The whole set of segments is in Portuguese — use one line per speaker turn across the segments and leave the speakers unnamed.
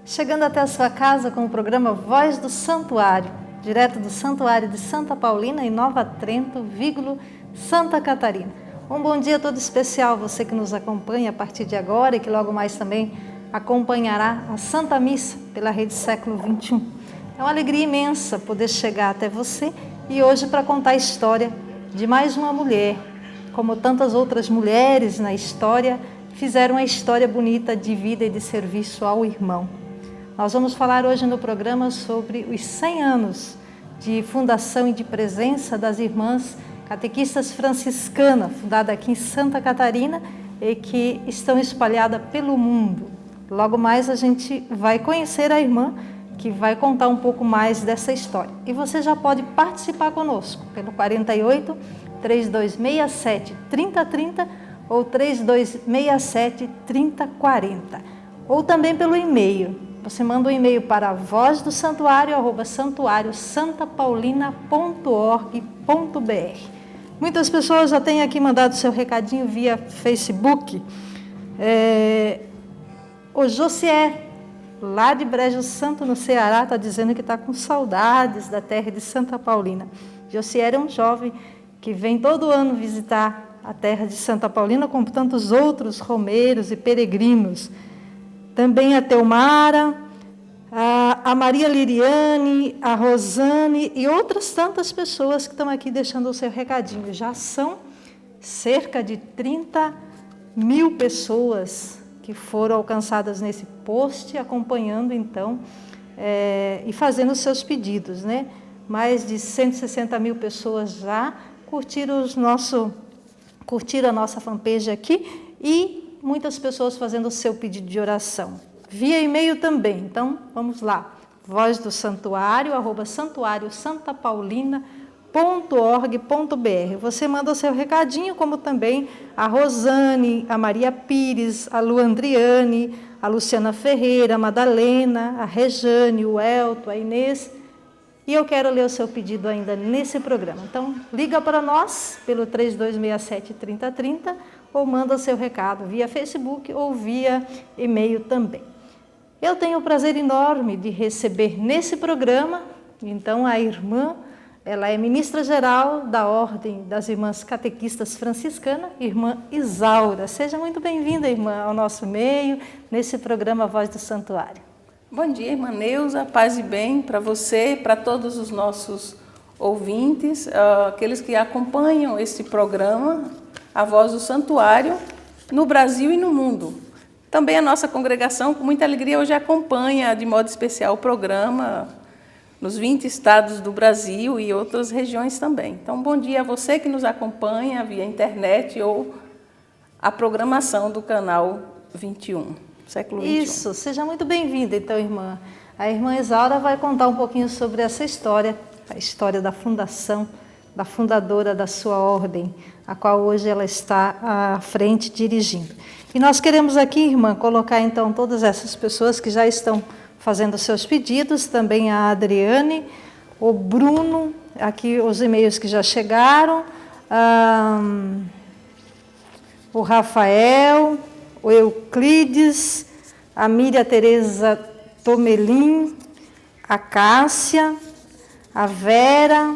chegando até a sua casa com o programa Voz do Santuário, direto do Santuário de Santa Paulina, em Nova Trento, Santa Catarina. Um bom dia todo especial, você que nos acompanha a partir de agora e que logo mais também acompanhará a Santa Missa pela Rede Século XXI. É uma alegria imensa poder chegar até você e hoje para contar a história de mais uma mulher, como tantas outras mulheres na história, fizeram uma história bonita de vida e de serviço ao irmão. Nós vamos falar hoje no programa sobre os 100 anos de fundação e de presença das Irmãs Catequistas Franciscanas, fundada aqui em Santa Catarina e que estão espalhadas pelo mundo. Logo mais a gente vai conhecer a irmã que vai contar um pouco mais dessa história. E você já pode participar conosco pelo 48 3267 3030 ou 3267 3040. Ou também pelo e-mail. Você manda um e-mail para vozdosantuario@santuariosantapaulina.org.br. Muitas pessoas já têm aqui mandado seu recadinho via Facebook. O Josié, lá de Brejo Santo, no Ceará, está dizendo que está com saudades da terra de Santa Paulina. Josié é um jovem que vem todo ano visitar a terra de Santa Paulina, como tantos outros romeiros e peregrinos. Também a Teomara, a Maria Liriane, a Rosane e outras tantas pessoas que estão aqui deixando o seu recadinho. Já são cerca de 30 mil pessoas que foram alcançadas nesse post, acompanhando então e fazendo os seus pedidos, né? Mais de 160 mil pessoas já curtiram a nossa fanpage aqui e muitas pessoas fazendo o seu pedido de oração. Via e-mail também, então vamos lá. vozdosantuario@santuariosantapaulina.org.br. Você manda o seu recadinho, como também a Rosane, a Maria Pires, a Luandriane, a Luciana Ferreira, a Madalena, a Rejane, o Elton, a Inês. E eu quero ler o seu pedido ainda nesse programa. Então, liga para nós pelo 3267 3030 ou manda o seu recado via Facebook ou via e-mail também. Eu tenho o prazer enorme de receber nesse programa, então, a irmã, ela é ministra-geral da Ordem das Irmãs Catequistas Franciscanas, irmã Isaura. Seja muito bem-vinda, irmã, ao nosso meio, nesse programa Voz do Santuário.
Bom dia, irmã Neuza, paz e bem para você, para todos os nossos ouvintes, aqueles que acompanham esse programa, a Voz do Santuário, no Brasil e no mundo. Também a nossa congregação, com muita alegria, hoje acompanha de modo especial o programa nos 20 estados do Brasil e outras regiões também. Então, bom dia a você que nos acompanha via internet ou a programação do canal 21. Século XXI.
Isso, seja muito bem-vinda, então, irmã. A irmã Isaura vai contar um pouquinho sobre essa história, a história da fundação, da fundadora da sua ordem, a qual hoje ela está à frente dirigindo. E nós queremos aqui, irmã, colocar então todas essas pessoas que já estão fazendo seus pedidos, também a Adriane, o Bruno, aqui os e-mails que já chegaram, o Rafael, o Euclides, a Miriam Tereza Tomelin, a Cássia, a Vera.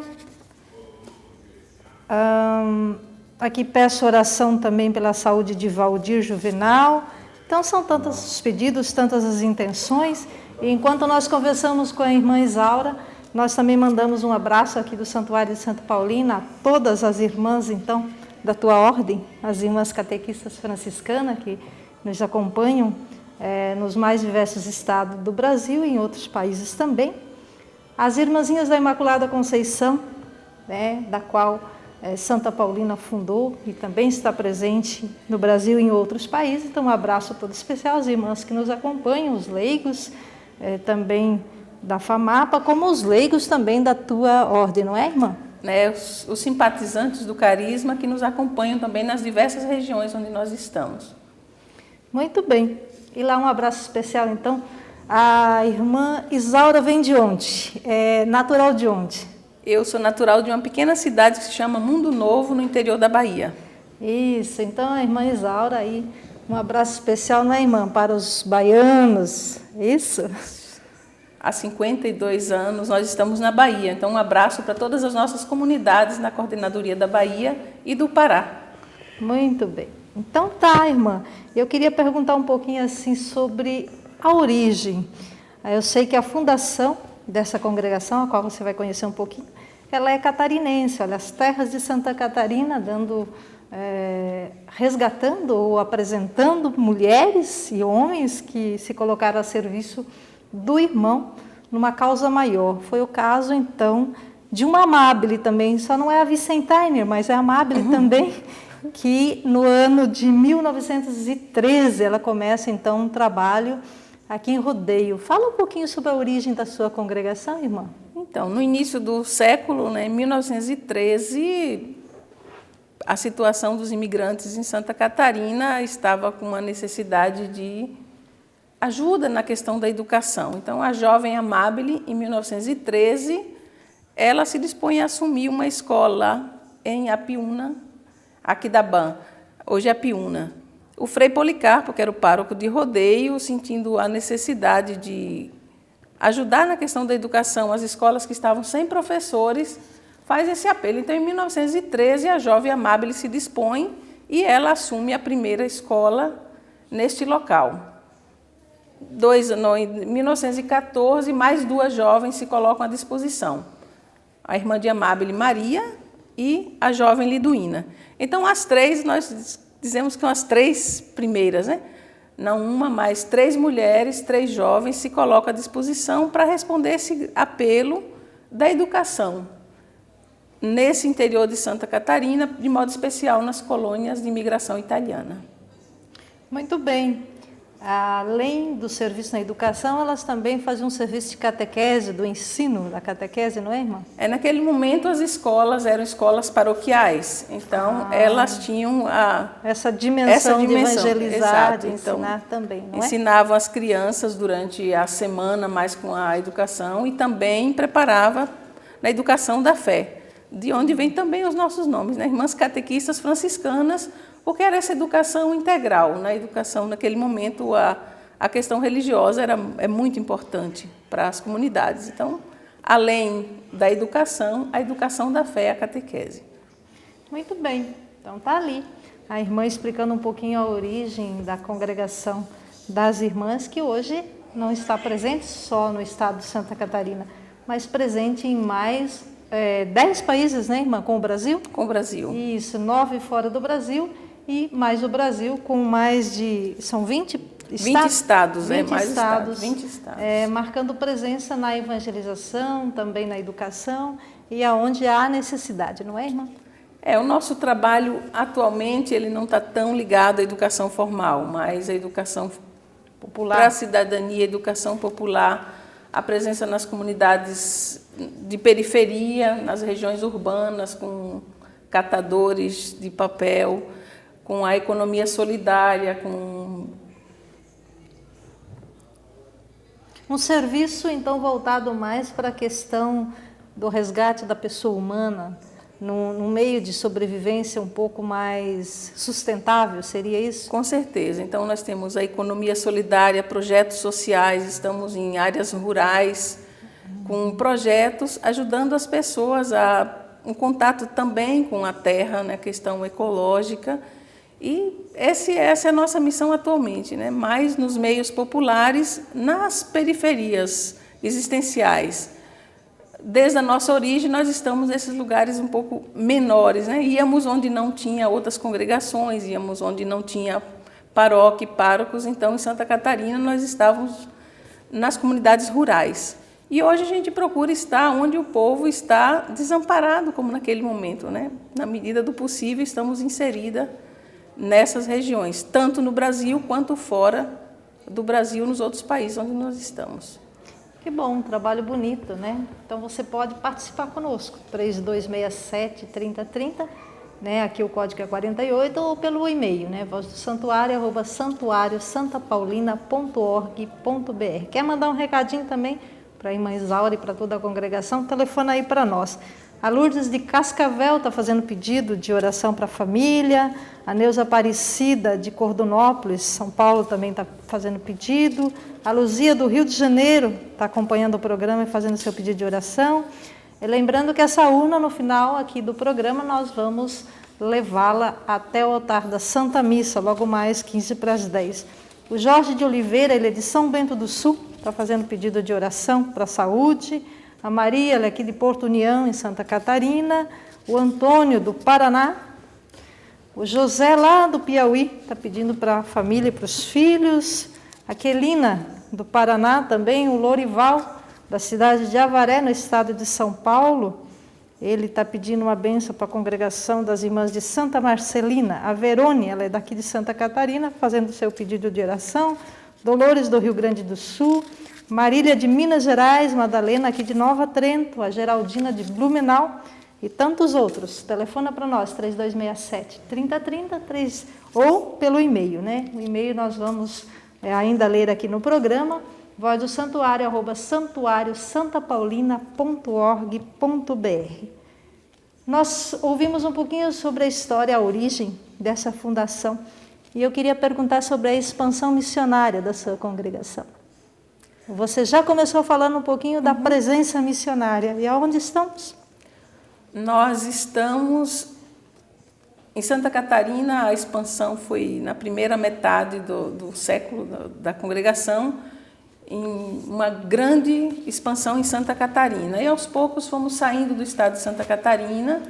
Aqui peço oração também pela saúde de Valdir Juvenal. Então são tantos os pedidos, tantas as intenções. E enquanto nós conversamos com a irmã Isaura, nós também mandamos um abraço aqui do Santuário de Santa Paulina a todas as irmãs, então, da tua ordem, as irmãs catequistas franciscanas que nos acompanham nos mais diversos estados do Brasil e em outros países também. As irmãzinhas da Imaculada Conceição, né, da qual Santa Paulina fundou e também está presente no Brasil e em outros países. Então, um abraço todo especial às irmãs que nos acompanham, os leigos também da FAMAPA, como os leigos também da tua ordem, não é, irmã?
Os simpatizantes do carisma que nos acompanham também nas diversas regiões onde nós estamos.
Muito bem. E lá um abraço especial, então. A irmã Isaura vem de onde? É natural de onde?
Eu sou natural de uma pequena cidade que se chama Mundo Novo, no interior da Bahia.
Isso, então a irmã Isaura aí Um abraço especial, né, irmã, para os baianos, isso?
Há 52 anos nós estamos na Bahia, então um abraço para todas as nossas comunidades na Coordenadoria da Bahia e do Pará.
Muito bem. Então tá, irmã, eu queria perguntar um pouquinho assim sobre a origem. Eu sei que a fundação dessa congregação, a qual você vai conhecer um pouquinho, ela é catarinense, olha, as terras de Santa Catarina, resgatando ou apresentando mulheres e homens que se colocaram a serviço do irmão numa causa maior. Foi o caso, então, de uma Amabile também, só não é a Vicentainer, mas é a Amabile também, que no ano de 1913 ela começa, então, um trabalho aqui em Rodeio. Fala um pouquinho sobre a origem da sua congregação, irmã.
Então, no início do século, em 1913, a situação dos imigrantes em Santa Catarina estava com uma necessidade de ajuda na questão da educação. Então, a jovem Amabile, em 1913, ela se dispõe a assumir uma escola em Apiúna, Aquidabã, hoje é Apiúna. O Frei Policarpo, que era o pároco de Rodeio, sentindo a necessidade de ajudar na questão da educação as escolas que estavam sem professores, faz esse apelo. Então, em 1913, a jovem Amabile se dispõe e ela assume a primeira escola neste local. Em 1914, mais 2 jovens se colocam à disposição. A irmã de Amabile, Maria, e a jovem Liduína. Então, as 3, nós dizemos que são as 3 primeiras, né? Não uma, mas 3 mulheres, 3 jovens se colocam à disposição para responder esse apelo da educação nesse interior de Santa Catarina, de modo especial nas colônias de imigração italiana.
Muito bem. Além do serviço na educação, elas também fazem um serviço de catequese, do ensino da catequese, não é, irmã?
Naquele momento, as escolas eram escolas paroquiais, então elas tinham
essa dimensão de evangelizar,
exato.
De ensinar então, também, não é?
Ensinavam as crianças durante a semana mais com a educação e também preparava na educação da fé, de onde vem também os nossos nomes, né? Irmãs catequistas franciscanas, porque era essa educação integral. Na educação, naquele momento, a questão religiosa é muito importante para as comunidades. Então, além da educação, a educação da fé é a catequese.
Muito bem. Então, está ali a irmã explicando um pouquinho a origem da congregação das irmãs, que hoje não está presente só no estado de Santa Catarina, mas presente em mais 10 países, né, irmã? Com o Brasil?
Com o Brasil.
Isso, 9 fora do Brasil. E mais o Brasil, com mais de... São 20 estados?
20 estados,
20
mais
estados,
20 estados.
Marcando presença na evangelização, também na educação, e aonde há necessidade, não é, irmã?
O nosso trabalho, atualmente, ele não está tão ligado à educação formal, mas à educação popular, para a cidadania, educação popular, a presença nas comunidades de periferia, nas regiões urbanas, com catadores de papel, com a economia solidária, com
um serviço, então, voltado mais para a questão do resgate da pessoa humana, num meio de sobrevivência um pouco mais sustentável, seria isso?
Com certeza. Então, nós temos a economia solidária, projetos sociais, estamos em áreas rurais, com projetos ajudando as pessoas um contato também com a terra, na questão ecológica. E essa é a nossa missão atualmente, né? Mais nos meios populares, nas periferias existenciais. Desde a nossa origem, nós estamos nesses lugares um pouco menores, né? Íamos onde não tinha outras congregações, íamos onde não tinha paróquia e párocos. Então, em Santa Catarina, nós estávamos nas comunidades rurais. E hoje a gente procura estar onde o povo está desamparado, como naquele momento, né? Na medida do possível, estamos inseridas nessas regiões, tanto no Brasil quanto fora do Brasil, nos outros países onde nós estamos.
Que bom, um trabalho bonito, né? Então você pode participar conosco, 3267-3030, né? Aqui o código é 48, ou pelo e-mail, né? vozdosantuario@santuariosantapaulina.org.br. Quer mandar um recadinho também para a irmã Isaura e para toda a congregação? Telefona aí para nós, A Lourdes de Cascavel está fazendo pedido de oração para a família. A Neuza Aparecida de Cordonópolis, São Paulo, também está fazendo pedido. A Luzia do Rio de Janeiro está acompanhando o programa e fazendo seu pedido de oração. E lembrando que essa urna, no final aqui do programa, nós vamos levá-la até o altar da Santa Missa, logo mais 15 para as 10. O Jorge de Oliveira, ele é de São Bento do Sul, está fazendo pedido de oração para a saúde. A Maria, ela é aqui de Porto União, em Santa Catarina. O Antônio, do Paraná. O José, lá do Piauí, está pedindo para a família e para os filhos. A Quelina, do Paraná também. O Lorival, da cidade de Avaré, no estado de São Paulo. Ele está pedindo uma bênção para a congregação das irmãs de Santa Marcelina. A Verônia, ela é daqui de Santa Catarina, fazendo seu pedido de oração. Dolores, do Rio Grande do Sul. Marília, de Minas Gerais. Madalena, aqui de Nova Trento. A Geraldina, de Blumenau. E tantos outros. Telefona para nós, 3267-3030, ou pelo e-mail, né? O e-mail nós vamos ainda ler aqui no programa. Voz do Santuário, @santuariosantapaulina.org.br. Nós ouvimos um pouquinho sobre a história, a origem dessa fundação. E eu queria perguntar sobre a expansão missionária da sua congregação. Você já começou falando um pouquinho da presença missionária. E aonde estamos?
Nós estamos em Santa Catarina. A expansão foi na primeira metade do século da congregação, em uma grande expansão em Santa Catarina. E aos poucos fomos saindo do estado de Santa Catarina,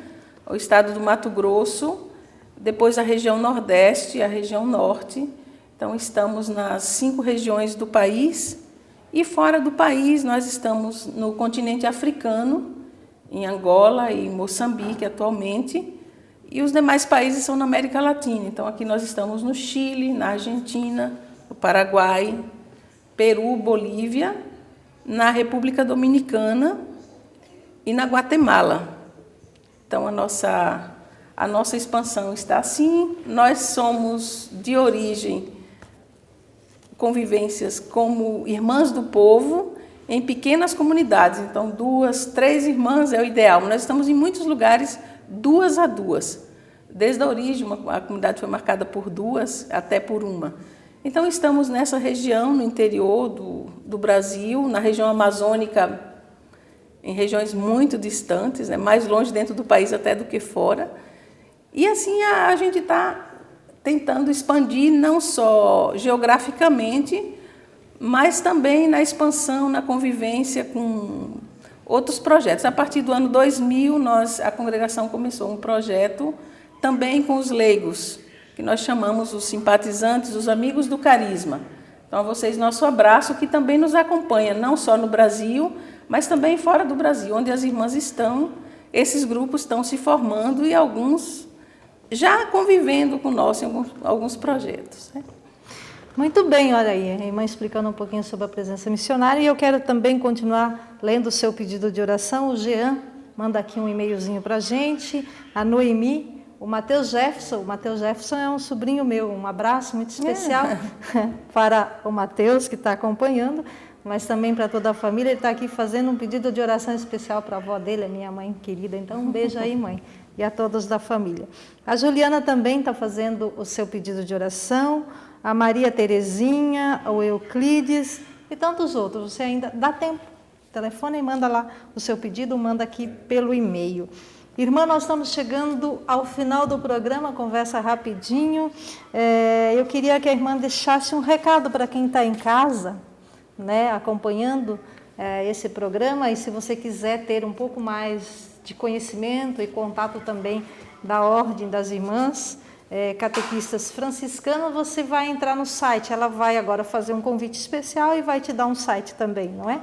o estado do Mato Grosso, depois a região Nordeste e a região Norte. Então estamos nas 5 regiões do país. E fora do país nós estamos no continente africano, em Angola e Moçambique atualmente, e os demais países são na América Latina. Então aqui nós estamos no Chile, na Argentina, no Paraguai, Peru, Bolívia, na República Dominicana e na Guatemala. Então a nossa expansão está assim. Nós somos de origem convivências como irmãs do povo, em pequenas comunidades. Então 2, 3 irmãs é o ideal. Nós estamos em muitos lugares 2 a 2. Desde a origem, a comunidade foi marcada por 2 até por 1. Então estamos nessa região, no interior do Brasil, na região amazônica, em regiões muito distantes, né, mais longe dentro do país até do que fora. E assim a gente está tentando expandir não só geograficamente, mas também na expansão, na convivência com outros projetos. A partir do ano 2000, a congregação começou um projeto também com os leigos, que nós chamamos os simpatizantes, os amigos do carisma. Então, a vocês, nosso abraço, que também nos acompanha, não só no Brasil, mas também fora do Brasil, onde as irmãs estão. Esses grupos estão se formando e alguns já convivendo conosco em alguns projetos, né?
Muito bem, olha aí, a irmã explicando um pouquinho sobre a presença missionária, e eu quero também continuar lendo o seu pedido de oração. O Jean manda aqui um e-mailzinho para a gente, a Noemi, o Matheus Jefferson é um sobrinho meu, um abraço muito especial para o Matheus, que está acompanhando, mas também para toda a família. Ele está aqui fazendo um pedido de oração especial para a avó dele, a minha mãe querida, então um beijo aí, mãe, e a todos da família. A Juliana também está fazendo o seu pedido de oração, a Maria Terezinha, o Euclides e tantos outros. Você ainda dá tempo, telefona e manda lá o seu pedido, manda aqui pelo e-mail. Irmã, nós estamos chegando ao final do programa, conversa rapidinho. Eu queria que a irmã deixasse um recado para quem está em casa, né, acompanhando esse programa, e se você quiser ter um pouco mais de conhecimento e contato também da Ordem das Irmãs Catequistas Franciscanas, você vai entrar no site. Ela vai agora fazer um convite especial e vai te dar um site também, não é?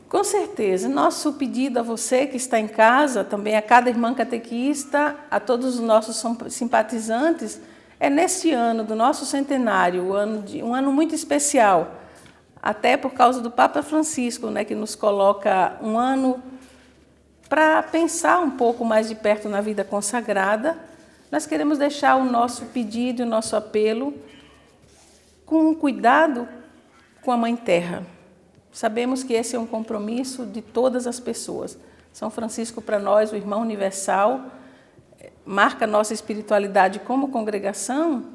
Com certeza. Nosso pedido a você que está em casa, também a cada irmã catequista, a todos os nossos simpatizantes, é neste ano do nosso centenário, um ano muito especial, até por causa do Papa Francisco, né, que nos coloca um ano para pensar um pouco mais de perto na vida consagrada. Nós queremos deixar o nosso pedido e o nosso apelo com cuidado com a Mãe Terra. Sabemos que esse é um compromisso de todas as pessoas, São Francisco, para nós, o irmão universal, marca nossa espiritualidade como congregação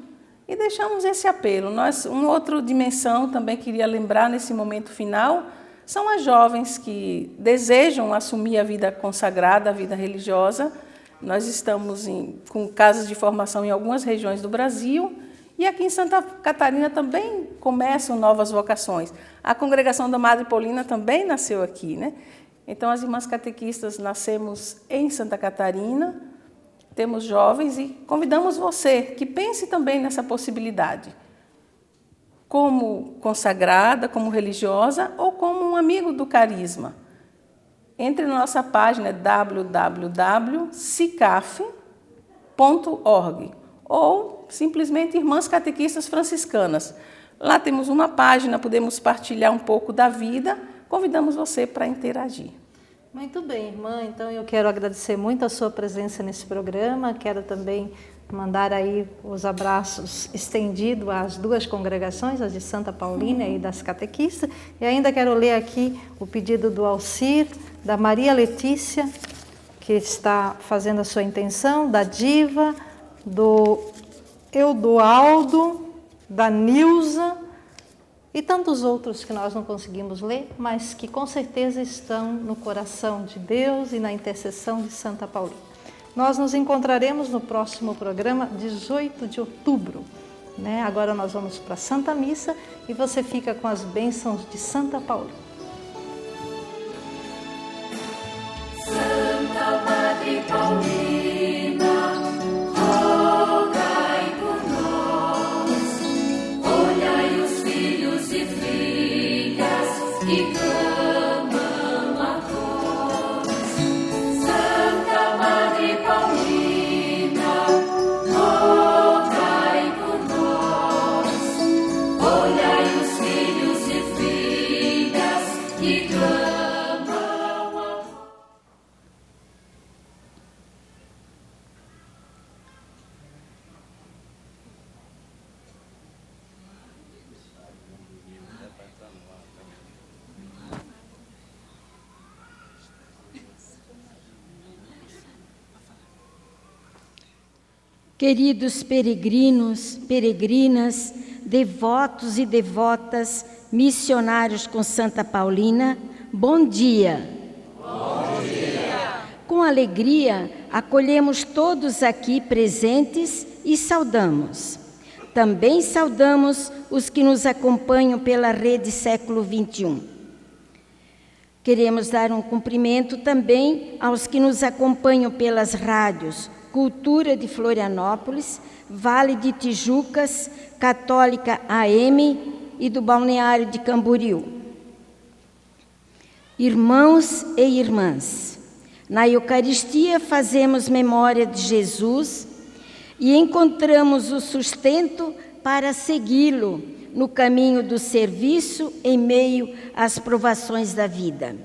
e deixamos esse apelo. Uma outra dimensão também queria lembrar nesse momento final são as jovens que desejam assumir a vida consagrada, a vida religiosa. Nós estamos com casas de formação em algumas regiões do Brasil e aqui em Santa Catarina também começam novas vocações. A congregação da Madre Paulina também nasceu aqui, né? Então, as irmãs catequistas nascemos em Santa Catarina, temos jovens e convidamos você que pense também nessa possibilidade, como consagrada, como religiosa ou como um amigo do carisma. Entre na nossa página www.sicaf.org ou simplesmente Irmãs Catequistas Franciscanas. Lá temos uma página, podemos partilhar um pouco da vida, convidamos você para interagir.
Muito bem, irmã. Então, eu quero agradecer muito a sua presença nesse programa. Quero também mandar aí os abraços estendidos às duas congregações, as de Santa Paulina e das catequistas. E ainda quero ler aqui o pedido do Alcir, da Maria Letícia, que está fazendo a sua intenção, da Diva, do Eudoaldo, da Nilza, e tantos outros que nós não conseguimos ler, mas que com certeza estão no coração de Deus e na intercessão de Santa Paulina. Nós nos encontraremos no próximo programa, 18 de outubro. Agora nós vamos para a Santa Missa e você fica com as bênçãos de Santa Paulina.
Santa Madre Paulina, que clamam a vós. Santa Madre Paulina, rogai por nós. Olhai os filhos e filhas que clamam a vós.
Queridos peregrinos, peregrinas, devotos e devotas, missionários com Santa Paulina, bom dia.
Bom dia.
Com alegria, acolhemos todos aqui presentes e saudamos. Também saudamos os que nos acompanham pela rede Século XXI. Queremos dar um cumprimento também aos que nos acompanham pelas rádios Cultura de Florianópolis, Vale de Tijucas, Católica AM e do Balneário de Camboriú. Irmãos e irmãs, na Eucaristia fazemos memória de Jesus e encontramos o sustento para segui-lo no caminho do serviço em meio às provações da vida.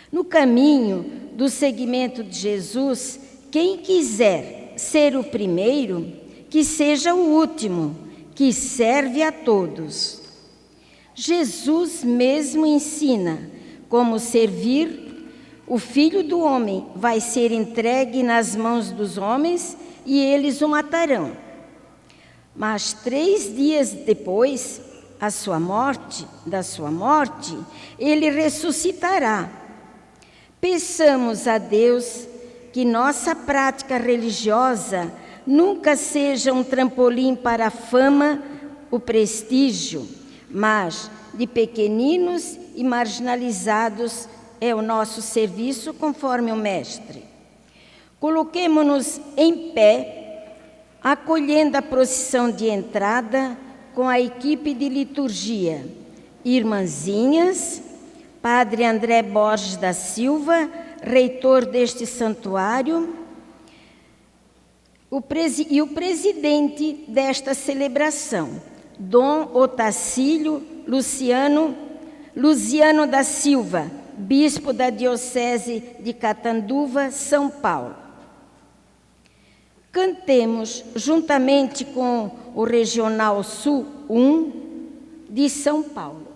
No caminho do seguimento de Jesus, quem quiser ser o primeiro, que seja o último, que serve a todos. Jesus mesmo ensina como servir. O Filho do Homem vai ser entregue nas mãos dos homens e eles o matarão. Mas 3 dias depois da sua morte, ele ressuscitará. Peçamos a Deus que nossa prática religiosa nunca seja um trampolim para a fama, o prestígio, mas de pequeninos e marginalizados é o nosso serviço conforme o Mestre. Coloquemo-nos em pé, acolhendo a procissão de entrada com a equipe de liturgia, irmãzinhas, Padre André Borges da Silva, reitor deste santuário, e o presidente desta celebração, Dom Otacílio Luziano da Silva, bispo da Diocese de Catanduva, São Paulo. Cantemos, juntamente com o Regional Sul 1 de São Paulo.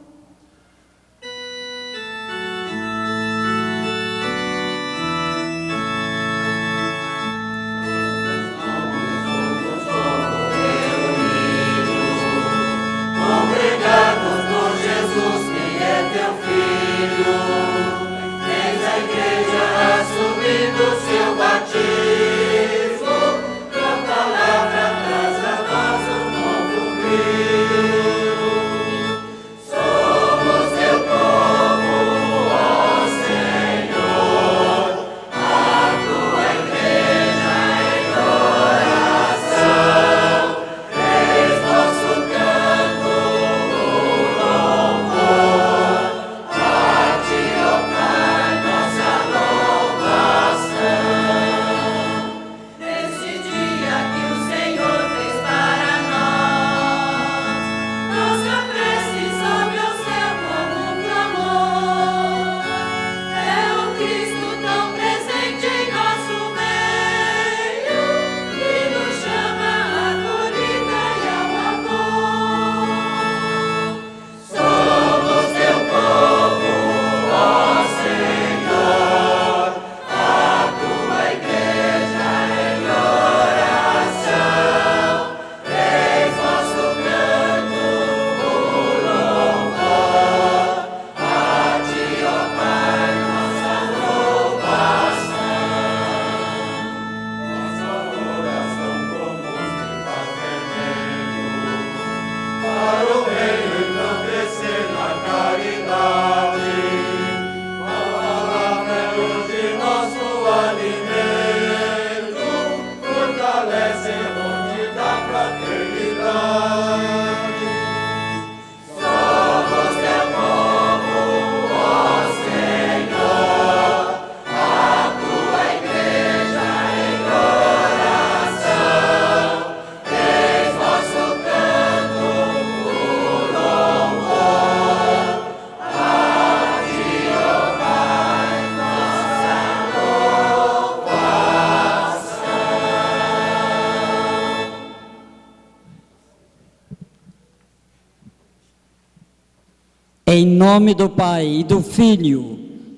Em nome do Pai, e do Filho,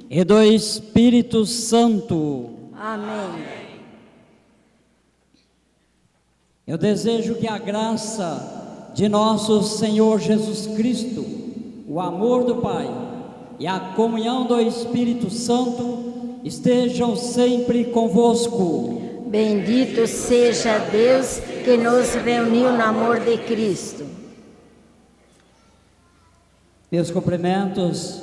e do Espírito Santo.
Amém.
Eu desejo que a graça de nosso Senhor Jesus Cristo, o amor do Pai e a comunhão do Espírito Santo estejam sempre convosco.
Bendito seja Deus que nos reuniu no amor de Cristo.
Meus cumprimentos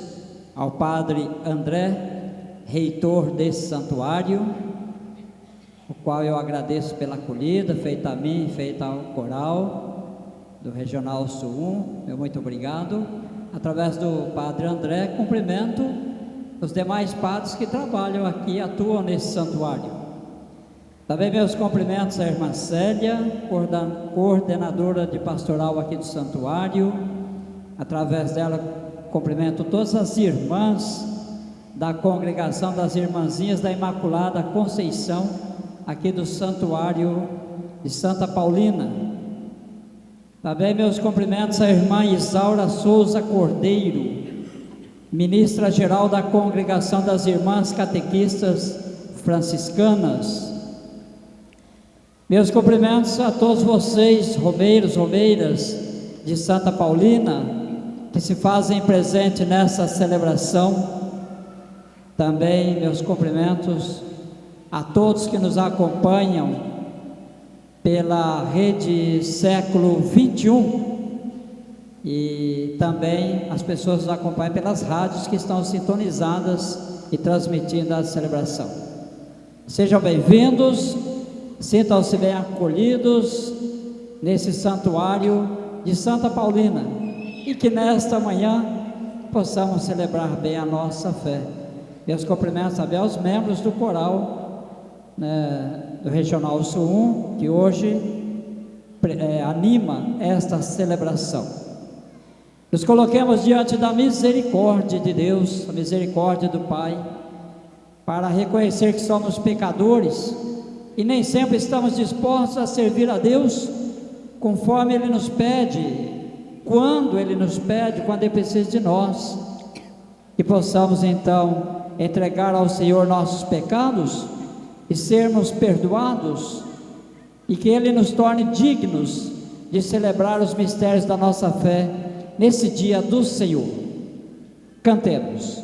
ao Padre André, reitor desse santuário, o qual eu agradeço pela acolhida feita a mim, feita ao coral do Regional Sul 1, meu muito obrigado. Através do Padre André, cumprimento os demais padres que trabalham aqui, atuam nesse santuário. Também meus cumprimentos à irmã Célia, coordenadora de pastoral aqui do santuário. Através dela, cumprimento todas as irmãs da congregação das Irmãzinhas da Imaculada Conceição, aqui do Santuário de Santa Paulina. Também meus cumprimentos à irmã Isaura Souza Cordeiro, ministra-geral da congregação das Irmãs Catequistas Franciscanas. Meus cumprimentos a todos vocês, romeiros, romeiras de Santa Paulina, que se fazem presente nessa celebração. Também meus cumprimentos a todos que nos acompanham pela rede Século 21 e também as pessoas que nos acompanham pelas rádios que estão sintonizadas e transmitindo a celebração. Sejam bem-vindos, sintam-se bem acolhidos nesse santuário de Santa Paulina, e que nesta manhã possamos celebrar bem a nossa fé. Meus cumprimentos também aos membros do coral, do Regional Sul 1, que hoje anima esta celebração. Nos coloquemos diante da misericórdia de Deus, a misericórdia do Pai, para reconhecer que somos pecadores e nem sempre estamos dispostos a servir a Deus conforme Ele nos pede, quando Ele nos pede, quando Ele precisa de nós. Que possamos então entregar ao Senhor nossos pecados e sermos perdoados, e que Ele nos torne dignos de celebrar os mistérios da nossa fé nesse dia do Senhor. Cantemos.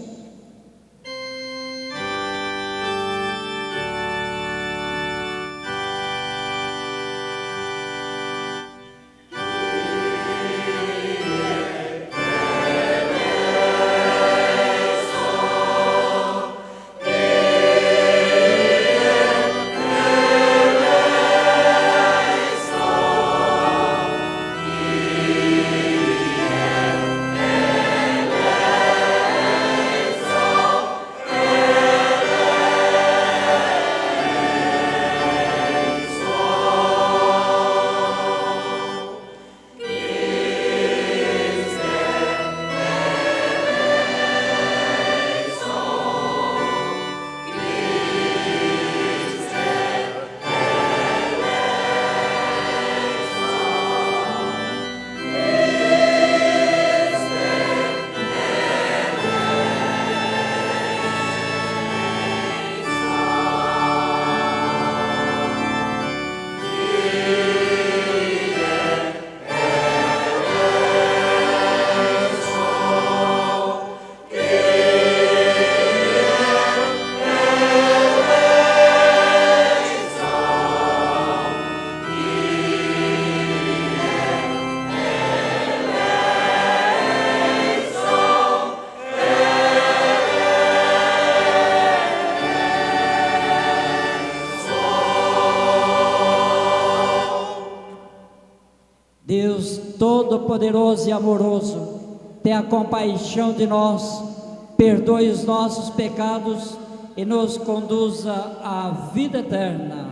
Todo-Poderoso e Amoroso, tenha compaixão de nós, perdoe os nossos pecados e nos conduza à vida eterna.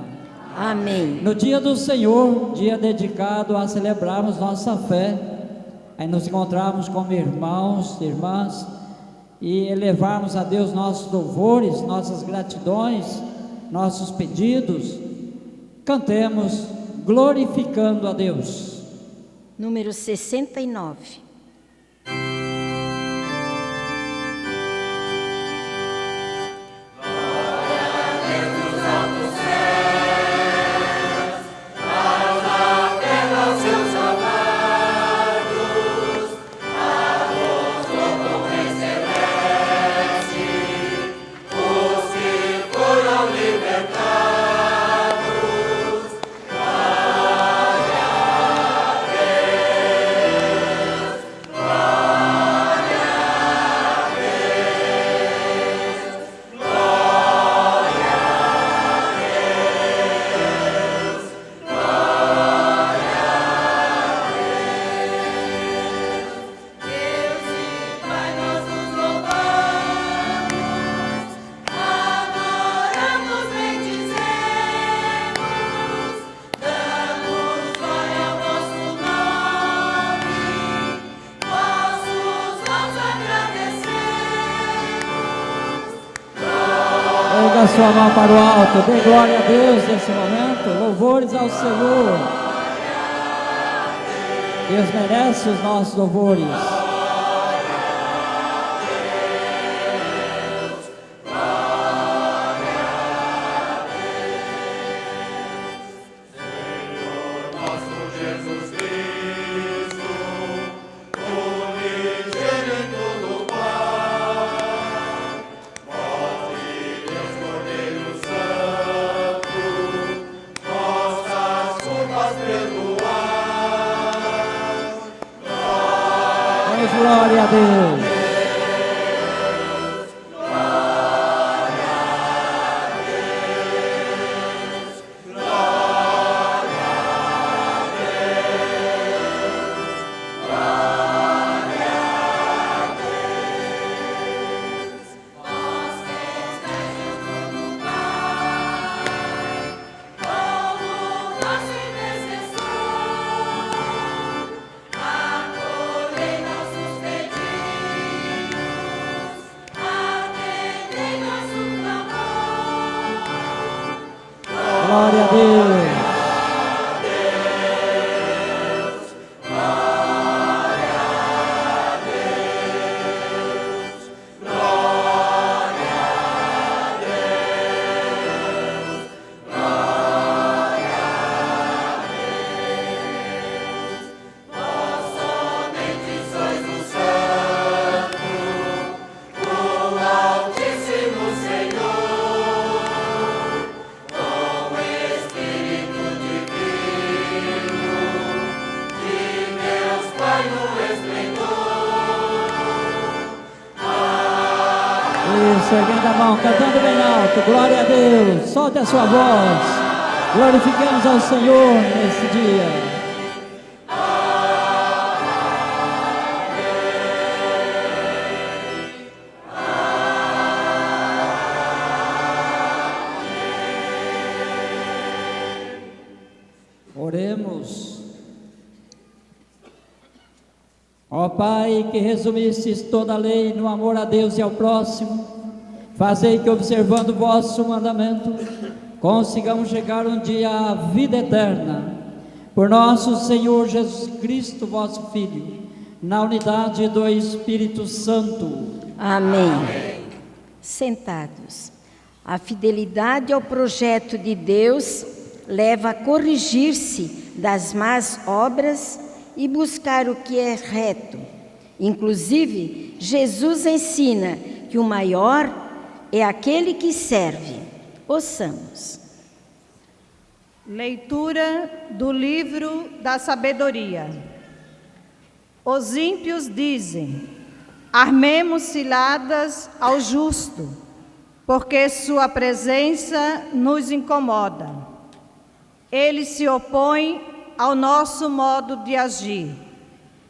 Amém.
No dia do Senhor, dia dedicado a celebrarmos nossa fé, aí nos encontrarmos como irmãos e irmãs e elevarmos a Deus nossos louvores, nossas gratidões, nossos pedidos. Cantemos glorificando a Deus.
Número 69.
Erga sua mão para o alto, dê glória a Deus nesse momento, louvores ao Senhor. Deus merece os nossos louvores. Glória a Deus. Glória a Deus. Isso, erguendo a mão, cantando bem alto, glória a Deus, solte a sua voz, glorificamos ao Senhor nesse dia. Oremos. Ó Pai, que resumistes toda a lei no amor a Deus e ao próximo, fazei que, observando o vosso mandamento, consigamos chegar um dia à vida eterna. Por nosso Senhor Jesus Cristo, vosso Filho, na unidade do Espírito Santo.
Amém. Amém. Sentados. A fidelidade ao projeto de Deus leva a corrigir-se das más obras e buscar o que é reto. Inclusive, Jesus ensina que o maior é aquele que serve. Ouçamos.
Leitura do livro da sabedoria. Os ímpios dizem: armemos ciladas ao justo, porque sua presença nos incomoda. Ele se opõe ao nosso modo de agir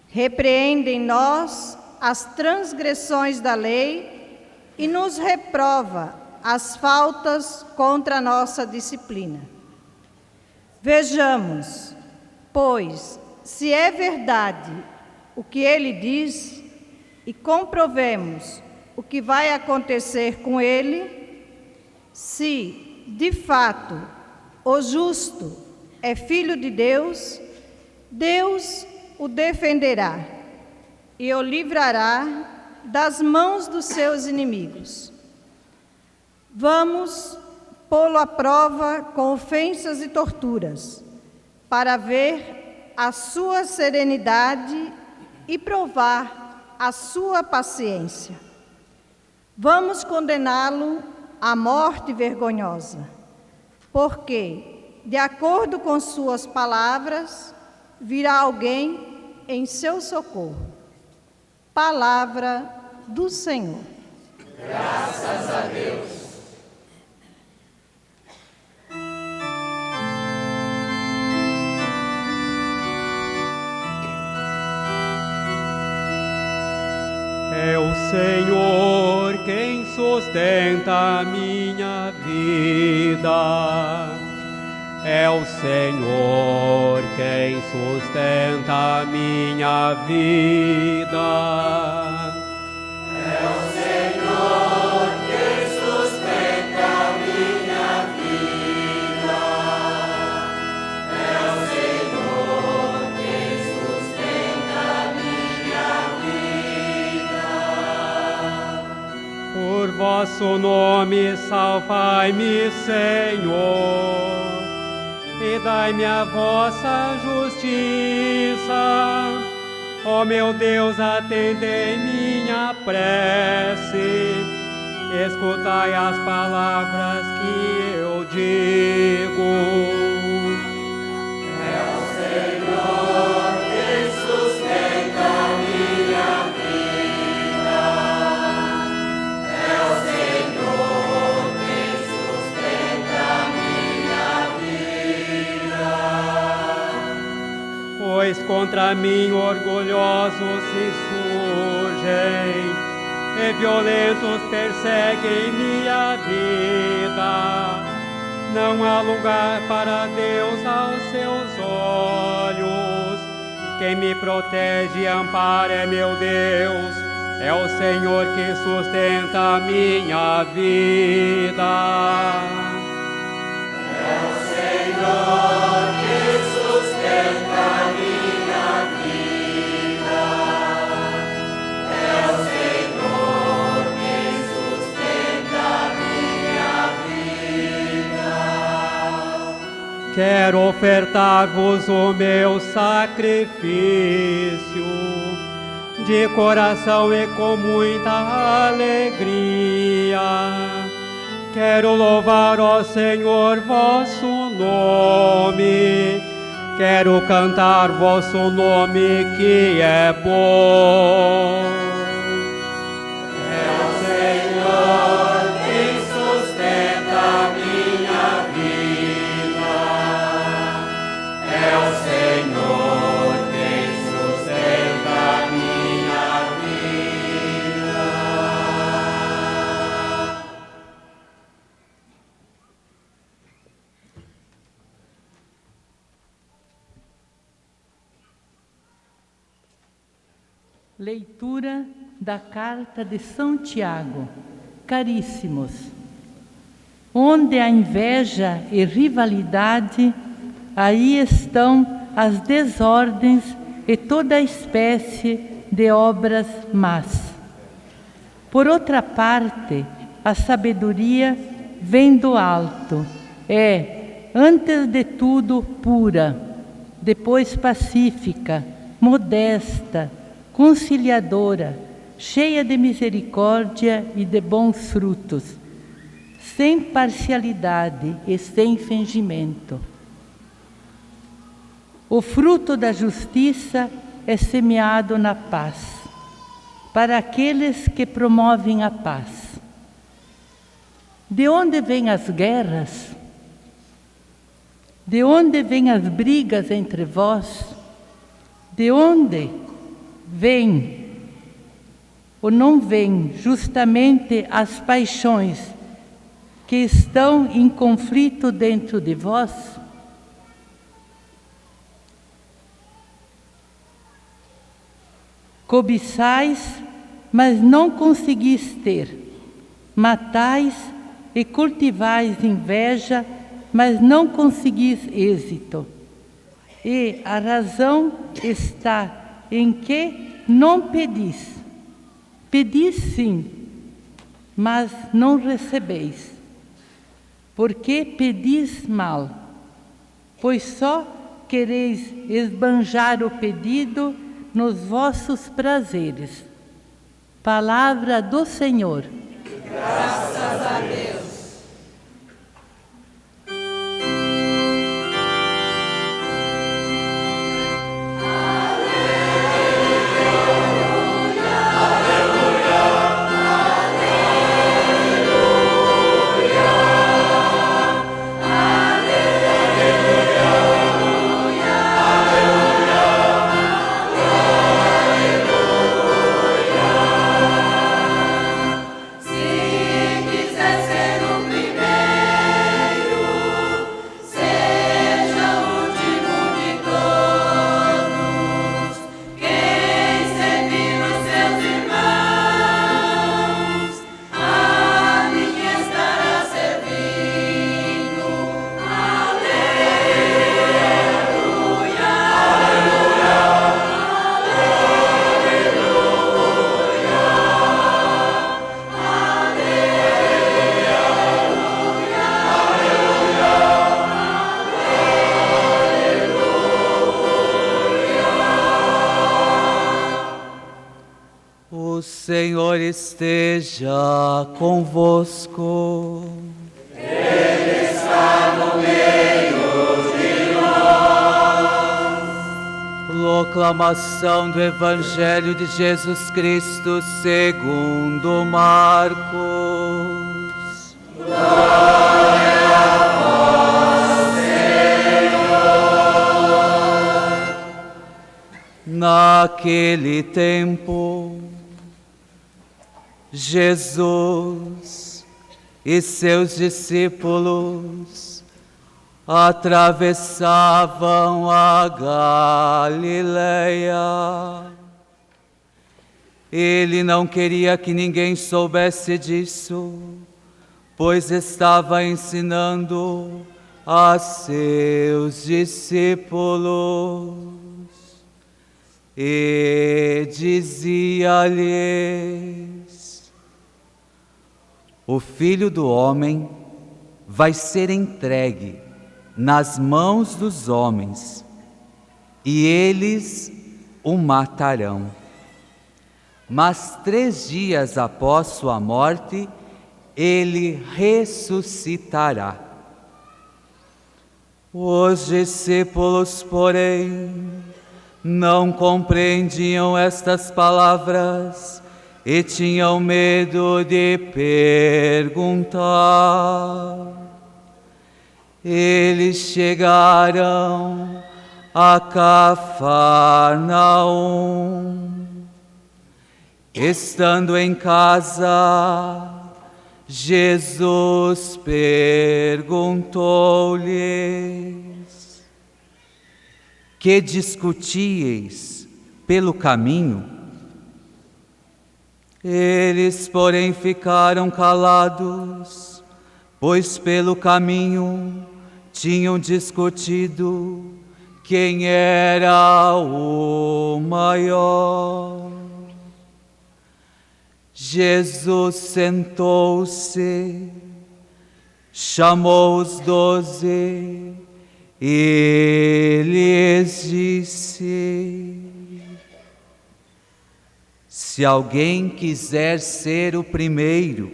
repreende em nós as transgressões da lei e nos reprova as faltas contra a nossa disciplina. Vejamos, pois, se é verdade o que ele diz e comprovemos o que vai acontecer com ele, se, de fato, o justo é filho de Deus, Deus o defenderá e o livrará das mãos dos seus inimigos. Vamos pô-lo à prova com ofensas e torturas, para ver a sua serenidade e provar a sua paciência. Vamos condená-lo à morte vergonhosa, porque, de acordo com suas palavras, virá alguém em seu socorro. Palavra do Senhor.
Graças a Deus.
É o Senhor quem sustenta a minha vida. É o Senhor quem sustenta a minha vida.
É o Senhor quem sustenta a minha vida. É o Senhor quem sustenta a minha vida.
Por vosso nome salvai-me, Senhor, e dai-me a vossa justiça. Ó meu Deus, atendei minha prece, escutai as palavras que eu digo.
É o Senhor quem sustenta a minha vida. É o Senhor quem sustenta a minha vida.
Pois contra mim orgulhosos se surgem, e violentos perseguem minha vida. Não há lugar para Deus aos seus olhos. Quem me protege e ampara é meu Deus. É o Senhor que sustenta a minha vida.
É o Senhor que sustenta a minha vida. É o Senhor que sustenta a minha vida.
Quero ofertar-vos o meu sacrifício, de coração e com muita alegria. Quero louvar, ó Senhor, vosso nome. Quero cantar vosso nome que é bom.
É o Senhor quem sustenta a minha vida. É o Senhor quem sustenta a minha vida.
Leitura da Carta de São Tiago. Caríssimos, onde há inveja e rivalidade, aí estão as desordens e toda espécie de obras más. Por outra parte, a sabedoria vem do alto, é, antes de tudo, pura, depois pacífica, modesta, conciliadora, cheia de misericórdia e de bons frutos, sem parcialidade e sem fingimento. O fruto da justiça é semeado na paz, para aqueles que promovem a paz. De onde vêm as guerras? De onde vêm as brigas entre vós? De onde? vem ou não vem justamente as paixões que estão em conflito dentro de vós? Cobiçais, mas não conseguis ter. Matais e cultivais inveja, mas não conseguis êxito. E a razão está em que não pedis. Pedis sim, mas não recebeis. Porque pedis mal, pois só quereis esbanjar o pedido nos vossos prazeres. Palavra do Senhor.
Graças a Deus.
O Senhor esteja convosco.
Ele está no meio de nós.
Proclamação do Evangelho de Jesus Cristo segundo Marcos.
Glória a vós, Senhor.
Naquele tempo, Jesus e seus discípulos atravessavam a Galileia. Ele não queria que ninguém soubesse disso, pois estava ensinando a seus discípulos e dizia-lhes: o Filho do Homem vai ser entregue nas mãos dos homens, e eles o matarão. Mas 3 dias após sua morte, ele ressuscitará. Os discípulos, porém, não compreendiam estas palavras e tinham medo de perguntar. Eles chegaram a Cafarnaum. Estando em casa, Jesus perguntou-lhes: que discutíeis pelo caminho? Eles, porém, ficaram calados, pois pelo caminho tinham discutido quem era o maior. Jesus sentou-se, chamou os 12 e lhes disse: se alguém quiser ser o primeiro,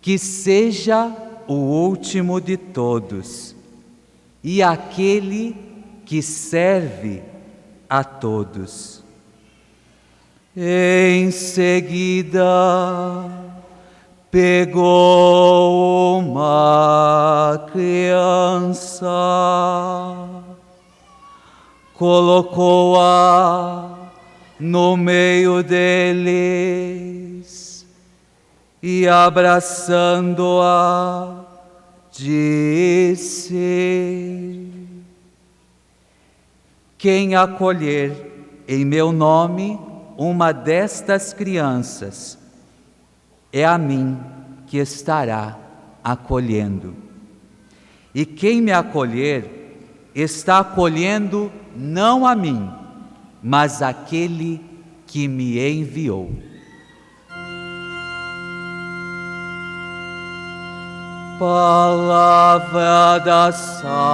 que seja o último de todos e aquele que serve a todos. Em seguida, pegou uma criança, colocou-a no meio deles e abraçando-a, disse: quem acolher em meu nome uma destas crianças, é a mim que estará acolhendo. E quem me acolher, está acolhendo não a mim, mas aquele que me enviou. Palavra da salvação.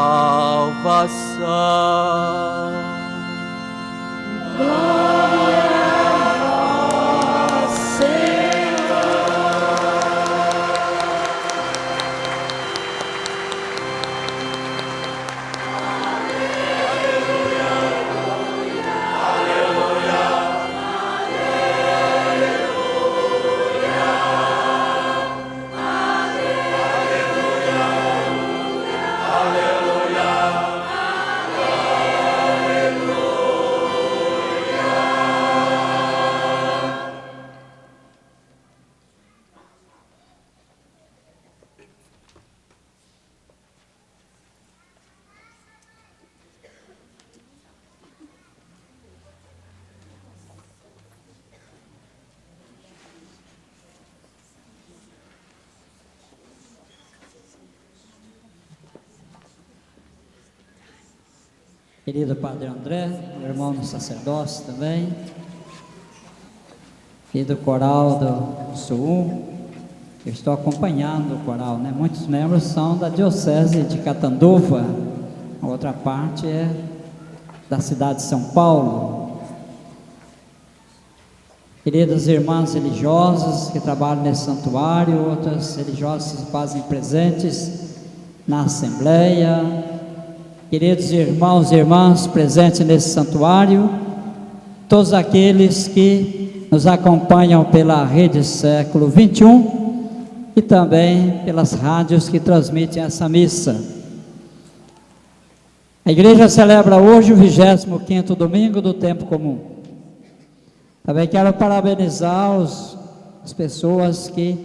Glória a vós, Senhor.
Querido Padre André, meu irmão no sacerdócio também, querido coral do Sul, eu estou acompanhando o coral, né? Muitos membros são da Diocese de Catanduva, a outra parte é da cidade de São Paulo. Queridas irmãs religiosas que trabalham nesse santuário, outras religiosas que se fazem presentes na Assembleia, queridos irmãos e irmãs presentes nesse santuário, todos aqueles que nos acompanham pela Rede Século XXI e também pelas rádios que transmitem essa missa. A igreja celebra hoje o 25º domingo do tempo comum. Também quero parabenizar as pessoas que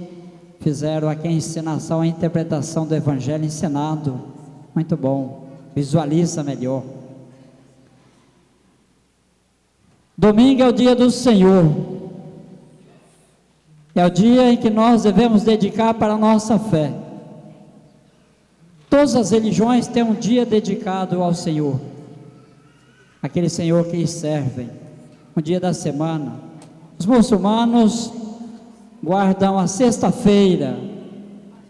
fizeram aqui a encenação, a interpretação do Evangelho encenado. Muito bom. Visualiza melhor. Domingo é o dia do Senhor. É o dia em que nós devemos dedicar para a nossa fé. Todas as religiões têm um dia dedicado ao Senhor. Aquele Senhor que lhes servem. Um dia da semana. Os muçulmanos guardam a sexta-feira,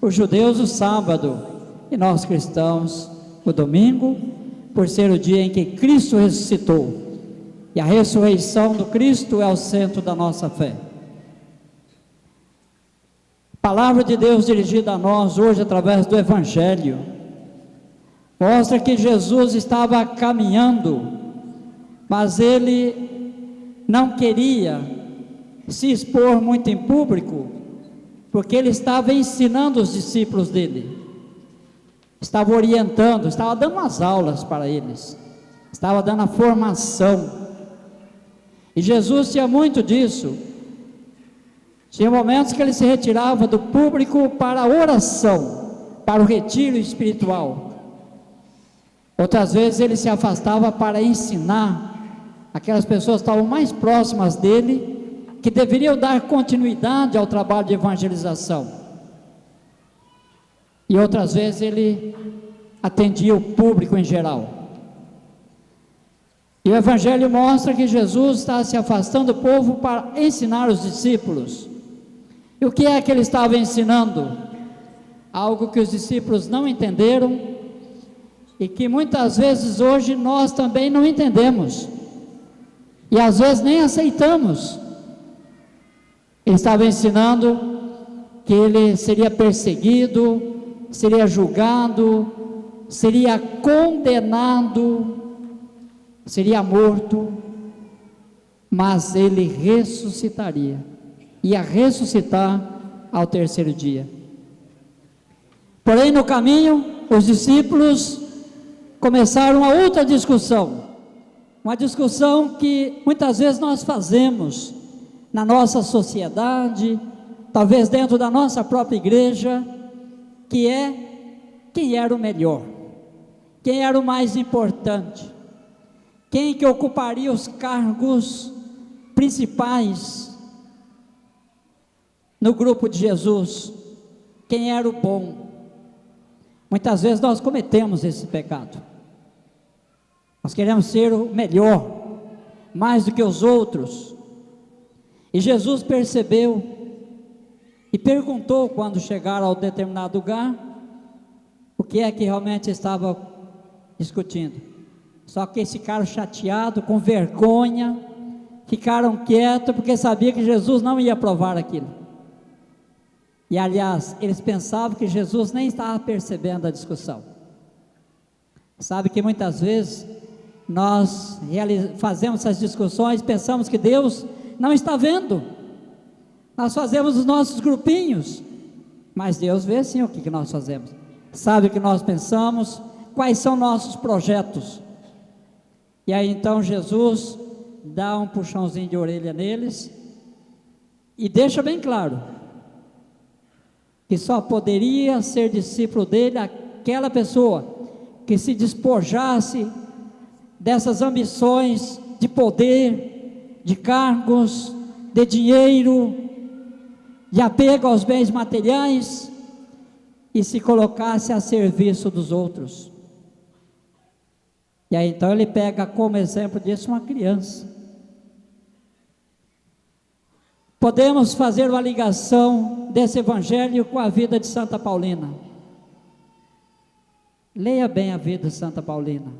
os judeus o sábado e nós cristãos o domingo, por ser o dia em que Cristo ressuscitou, e a ressurreição do Cristo é o centro da nossa fé. A palavra de Deus dirigida a nós hoje através do Evangelho, mostra que Jesus estava caminhando, mas ele não queria se expor muito em público, porque ele estava ensinando os discípulos dele, estava orientando, estava dando as aulas para eles, estava dando a formação. E Jesus tinha muito disso. Tinha momentos que ele se retirava do público para a oração, para o retiro espiritual. Outras vezes ele se afastava para ensinar aquelas pessoas que estavam mais próximas dele, que deveriam dar continuidade ao trabalho de evangelização. E outras vezes ele atendia o público em geral. E o Evangelho mostra que Jesus está se afastando do povo para ensinar os discípulos. E o que é que ele estava ensinando? Algo que os discípulos não entenderam e que muitas vezes hoje nós também não entendemos. E às vezes nem aceitamos. Ele estava ensinando que ele seria perseguido, seria julgado, seria condenado, seria morto, mas ele ressuscitaria, ia ressuscitar ao terceiro dia. Porém, no caminho, os discípulos começaram uma outra discussão. Uma discussão que muitas vezes nós fazemos na nossa sociedade, talvez dentro da nossa própria igreja, que é quem era o melhor, quem era o mais importante, quem que ocuparia os cargos principais no grupo de Jesus, quem era o bom. Muitas vezes nós cometemos esse pecado. Nós queremos ser o melhor, mais do que os outros. E Jesus percebeu e perguntou, quando chegaram a determinado lugar, o que é que realmente estava discutindo. Só que eles ficaram chateados, com vergonha, ficaram quietos, porque sabia que Jesus não ia provar aquilo. E aliás, eles pensavam que Jesus nem estava percebendo a discussão. Sabe que muitas vezes nós fazemos essas discussões, pensamos que Deus não está vendo. Nós fazemos os nossos grupinhos, mas Deus vê sim o que nós fazemos. Sabe o que nós pensamos, quais são nossos projetos. E aí então Jesus dá um puxãozinho de orelha neles e deixa bem claro que só poderia ser discípulo dele aquela pessoa que se despojasse dessas ambições de poder, de cargos, de dinheiro, de apego aos bens materiais e se colocasse a serviço dos outros. E aí então ele pega como exemplo disso uma criança. Podemos fazer uma ligação desse evangelho com a vida de Santa Paulina. Leia bem a vida de Santa Paulina,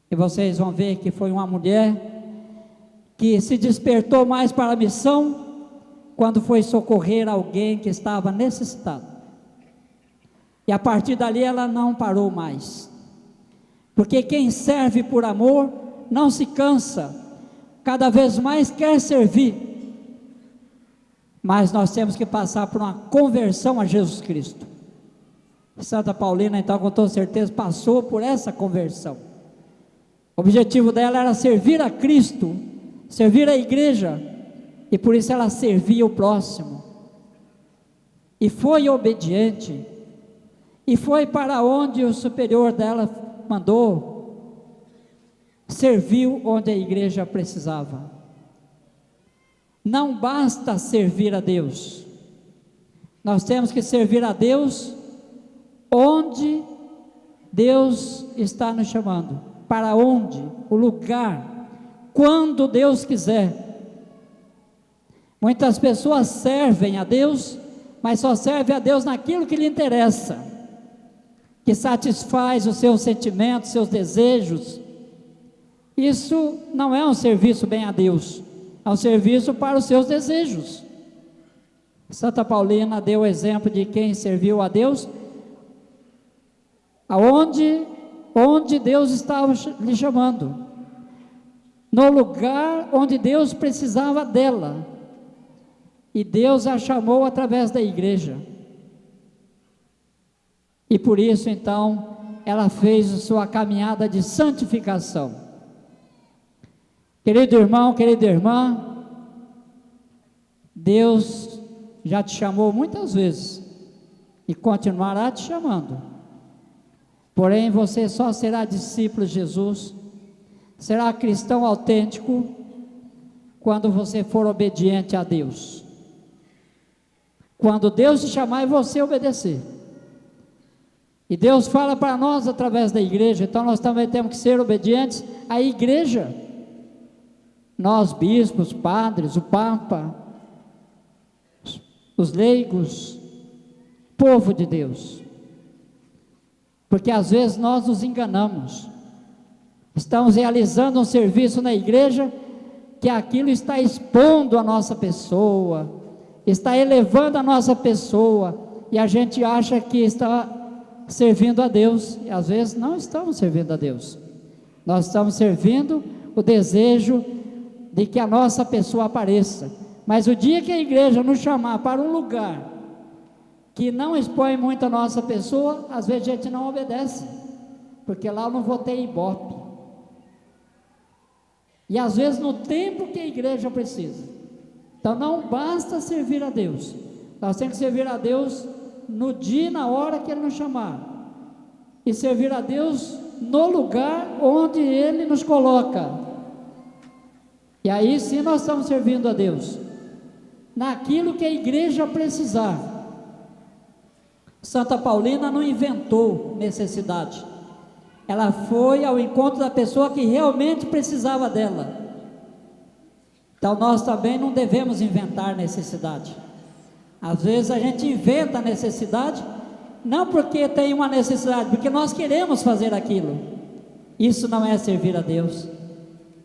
e vocês vão ver que foi uma mulher que se despertou mais para a missão quando foi socorrer alguém que estava necessitado. E a partir dali ela não parou mais, porque quem serve por amor não se cansa, cada vez mais quer servir. Mas nós temos que passar por uma conversão a Jesus Cristo. Santa Paulina, então, com toda certeza, passou por essa conversão. O objetivo dela era servir a Cristo, servir a igreja, e por isso ela servia o próximo. E foi obediente, e foi para onde o superior dela mandou, serviu onde a igreja precisava. Não basta servir a Deus, nós temos que servir a Deus onde Deus está nos chamando, para onde, o lugar, quando Deus quiser. Muitas pessoas servem a Deus, mas só servem a Deus naquilo que lhe interessa, que satisfaz os seus sentimentos, seus desejos. Isso não é um serviço bem a Deus, é um serviço para os seus desejos. Santa Paulina deu o exemplo de quem serviu a Deus onde Deus estava lhe chamando, no lugar onde Deus precisava dela, e Deus a chamou através da igreja, e por isso então ela fez a sua caminhada de santificação. Querido irmão, querida irmã, Deus já te chamou muitas vezes e continuará te chamando. Porém, você só será discípulo de Jesus, será cristão autêntico, quando você for obediente a Deus. Quando Deus te chamar e você obedecer. E Deus fala para nós através da igreja, então nós também temos que ser obedientes à igreja. Nós, bispos, padres, o Papa, os leigos, povo de Deus. Porque às vezes nós nos enganamos, estamos realizando um serviço na igreja, que aquilo está expondo a nossa pessoa, está elevando a nossa pessoa, e a gente acha que está servindo a Deus, e às vezes não estamos servindo a Deus, nós estamos servindo o desejo de que a nossa pessoa apareça. Mas o dia que a igreja nos chamar para um lugar que não expõe muito a nossa pessoa, às vezes a gente não obedece, porque lá eu não vou ter ibope,
E às vezes no tempo que a igreja precisa. Então não basta servir a Deus, nós temos que servir a Deus no dia e na hora que Ele nos chamar, e servir a Deus no lugar onde Ele nos coloca. E aí sim nós estamos servindo a Deus, naquilo que a igreja precisar. Santa Paulina não inventou necessidade, ela foi ao encontro da pessoa que realmente precisava dela. Então nós também não devemos inventar necessidade. Às vezes a gente inventa necessidade, não porque tem uma necessidade, porque nós queremos fazer aquilo. Isso não é servir a Deus,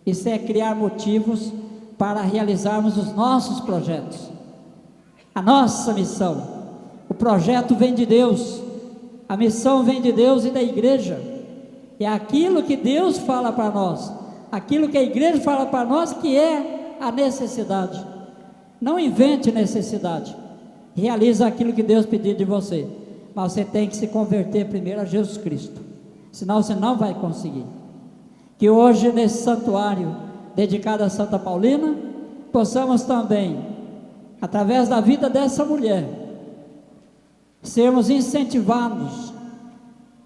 isso é criar motivos para realizarmos os nossos projetos, a nossa missão. O projeto vem de Deus, a missão vem de Deus e da igreja. É aquilo que Deus fala para nós, aquilo que a igreja fala para nós, que é a necessidade. Não invente necessidade, realiza aquilo que Deus pediu de você, mas você tem que se converter primeiro a Jesus Cristo, senão você não vai conseguir. Que hoje nesse santuário dedicado a Santa Paulina, possamos também, através da vida dessa mulher, sermos incentivados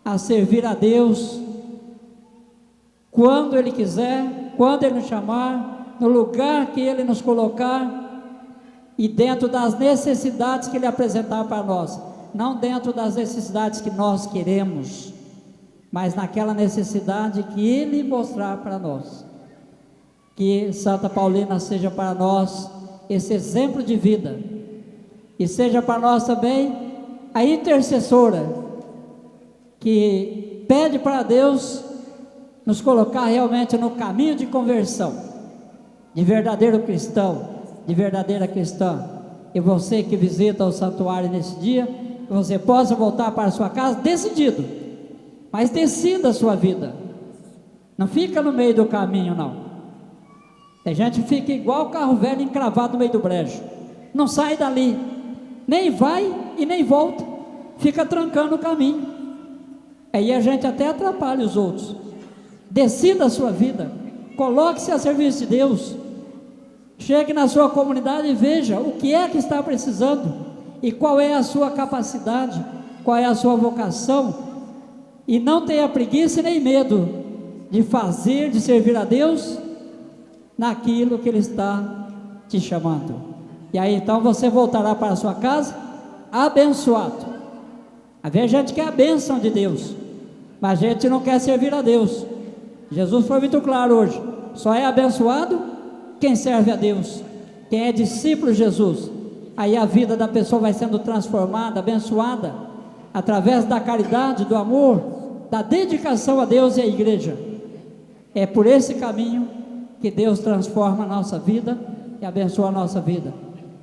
a servir a Deus quando Ele quiser, quando Ele nos chamar, no lugar que Ele nos colocar e dentro das necessidades que Ele apresentar para nós, não dentro das necessidades que nós queremos, mas naquela necessidade que Ele mostrar para nós. Que Santa Paulina seja para nós esse exemplo de vida, e seja para nós também a intercessora que pede para Deus nos colocar realmente no caminho de conversão, de verdadeiro cristão, de verdadeira cristã. E você que visita o santuário nesse dia, que você possa voltar para a sua casa decidido, mas decida a sua vida, não fica no meio do caminho não. Tem gente que fica igual o carro velho encravado no meio do brejo, não sai dali, nem vai e nem volta, fica trancando o caminho. Aí a gente até atrapalha os outros. Decida a sua vida, coloque-se a serviço de Deus, chegue na sua comunidade e veja o que é que está precisando e qual é a sua capacidade, qual é a sua vocação, e não tenha preguiça nem medo de fazer, de servir a Deus naquilo que Ele está te chamando. E aí então você voltará para a sua casa abençoado. Às vezes a gente quer a bênção de Deus, mas a gente não quer servir a Deus. Jesus foi muito claro hoje: só é abençoado quem serve a Deus, quem é discípulo de Jesus. Aí a vida da pessoa vai sendo transformada, abençoada, através da caridade, do amor, da dedicação a Deus e à igreja. É por esse caminho que Deus transforma a nossa vida e abençoa a nossa vida.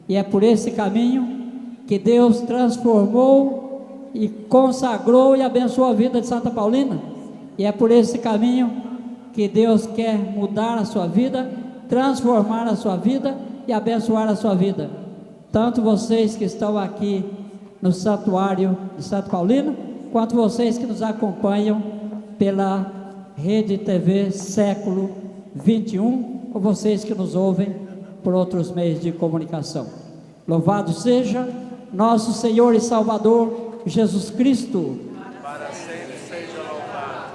E é por esse caminho que Deus transformou e consagrou e abençoou a vida de Santa Paulina. E é por esse caminho que Deus quer mudar a sua vida, transformar a sua vida e abençoar a sua vida. Tanto vocês que estão aqui no santuário de Santa Paulina, quanto vocês que nos acompanham pela Rede TV Século 21, ou vocês que nos ouvem por outros meios de comunicação. Louvado seja nosso Senhor e Salvador Jesus Cristo.
Para sempre seja louvado.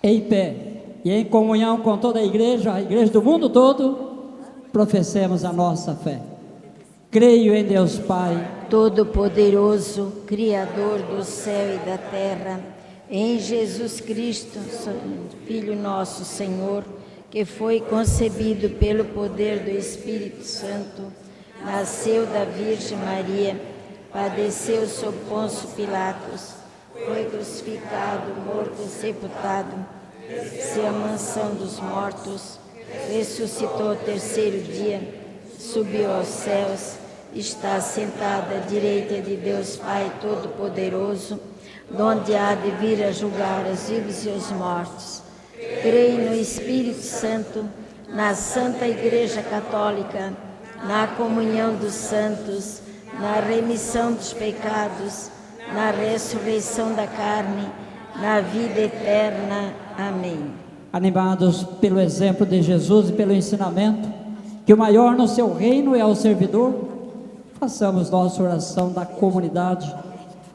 Em pé e em comunhão com toda a igreja do mundo todo, professemos a nossa fé. Creio em Deus Pai
Todo-Poderoso, Criador do céu e da terra, em Jesus Cristo, Filho nosso Senhor, que foi concebido pelo poder do Espírito Santo, nasceu da Virgem Maria, padeceu sob Pôncio Pilatos, foi crucificado, morto e sepultado, desceu à mansão dos mortos, ressuscitou ao terceiro dia, subiu aos céus, está sentado à direita de Deus Pai Todo-Poderoso, donde há de vir a julgar os vivos e os mortos. Creio no Espírito Santo, na Santa Igreja Católica, na comunhão dos santos, na remissão dos pecados, na ressurreição da carne, na vida eterna. Amém.
Animados pelo exemplo de Jesus e pelo ensinamento, que o maior no seu reino é o servidor, façamos nossa oração da comunidade,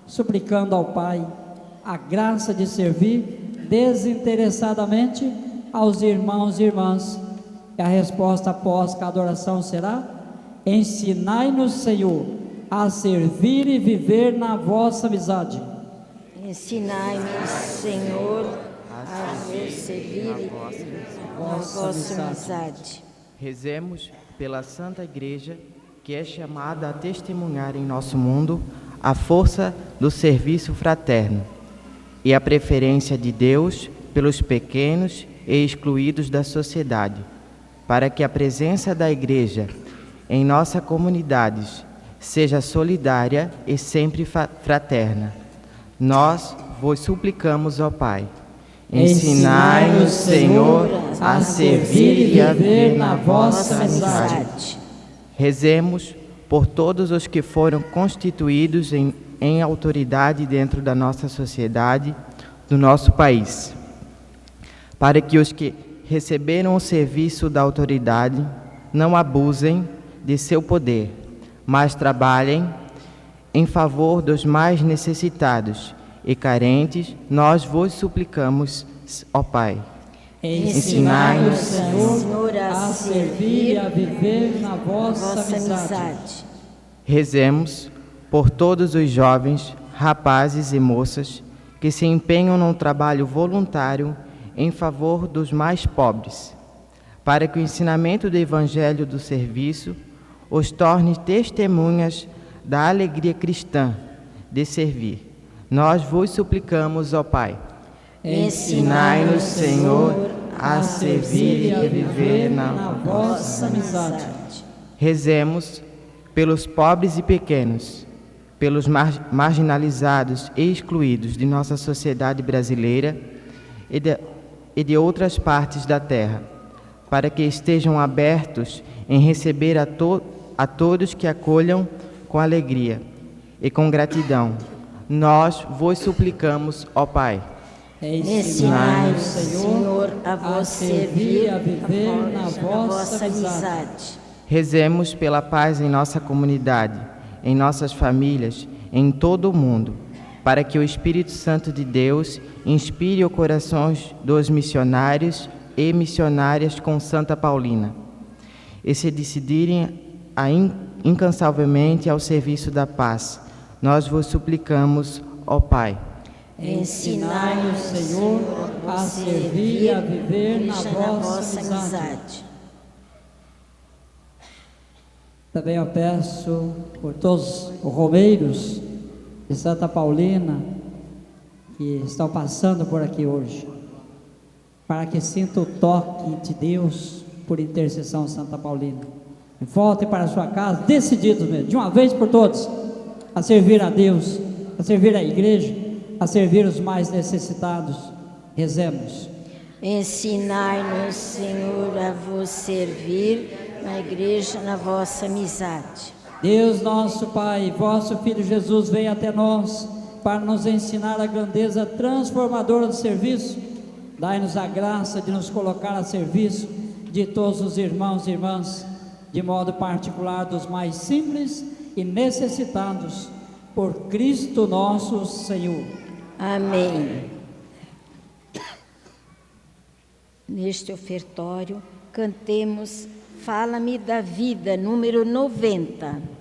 suplicando ao Pai a graça de servir desinteressadamente aos irmãos e irmãs. E a resposta após cada oração será: ensinai-nos, Senhor, a servir e viver na vossa amizade.
Ensinai-nos, Senhor, a vos servir na vossa amizade.
Rezemos pela Santa Igreja, que é chamada a testemunhar em nosso mundo a força do serviço fraterno e a preferência de Deus pelos pequenos e excluídos da sociedade, para que a presença da Igreja em nossa comunidade seja solidária e sempre fraterna. Nós vos suplicamos, ó Pai, ensinai-nos, Senhor, a servir e a viver na vossa amizade. Rezemos por todos os que foram constituídos em autoridade dentro da nossa sociedade, do nosso país, para que os que receberam o serviço da autoridade não abusem de seu poder, mas trabalhem em favor dos mais necessitados e carentes. Nós vos suplicamos, ó Pai.
Ensinai-nos, Senhor, a servir e a viver na vossa amizade.
Rezemos por todos os jovens, rapazes e moças que se empenham num trabalho voluntário em favor dos mais pobres, para que o ensinamento do Evangelho do serviço os torne testemunhas da alegria cristã de servir. Nós vos suplicamos, ó Pai. Ensinai-nos, Senhor, a servir e a viver na vossa amizade. Rezemos pelos pobres e pequenos, pelos marginalizados e excluídos de nossa sociedade brasileira e de outras partes da terra, para que estejam abertos em receber a todos que acolham com alegria e com gratidão. Nós vos suplicamos, ó Pai.
Ensinai-nos, Senhor, a vos servir e a viver na vossa amizade.
Rezemos pela paz em nossa comunidade, em nossas famílias, em todo o mundo, para que o Espírito Santo de Deus inspire os corações dos missionários e missionárias com Santa Paulina, e se decidirem incansavelmente ao serviço da paz. Nós vos suplicamos, ó Pai.
Ensinai-nos, Senhor, a servir e a viver na vossa amizade. Também eu peço por todos os romeiros de Santa Paulina que estão passando por aqui hoje, para que sintam o toque de Deus por intercessão de Santa Paulina. E voltem para a sua casa decididos mesmo, de uma vez por todas, a servir a Deus, a servir a igreja, a servir os mais necessitados. Rezemos.
Ensinai-nos, Senhor, a vos servir na igreja, na vossa amizade.
Deus nosso Pai, vosso Filho Jesus veio até nós para nos ensinar a grandeza transformadora do serviço. Dai-nos a graça de nos colocar a serviço de todos os irmãos e irmãs, de modo particular dos mais simples e necessitados, por Cristo nosso Senhor.
Amém. Neste ofertório, cantemos Fala-me da Vida, número 90.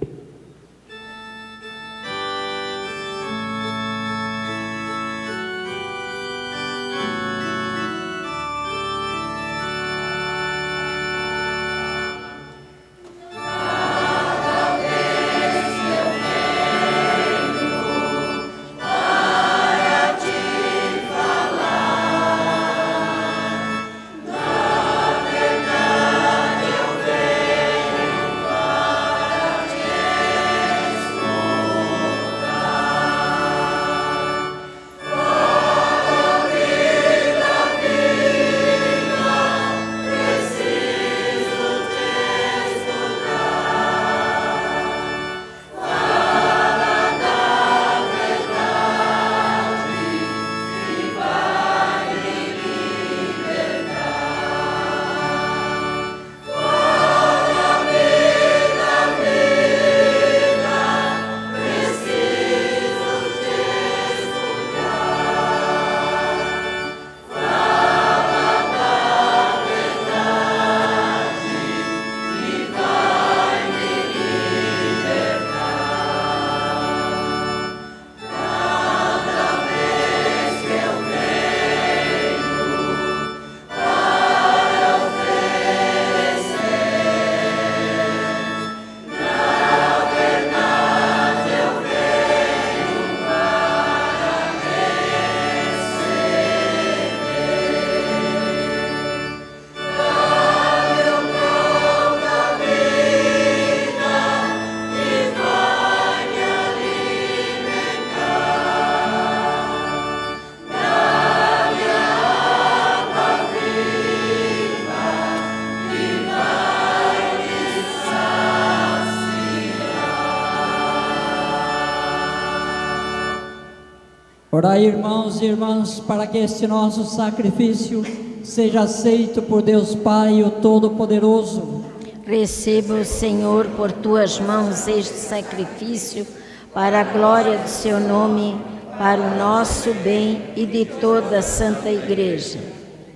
Orai, irmãos e irmãs, para que este nosso sacrifício seja aceito por Deus Pai, o Todo-Poderoso.
Receba, Senhor, por tuas mãos este sacrifício, para a glória do seu nome, para o nosso bem e de toda a Santa Igreja.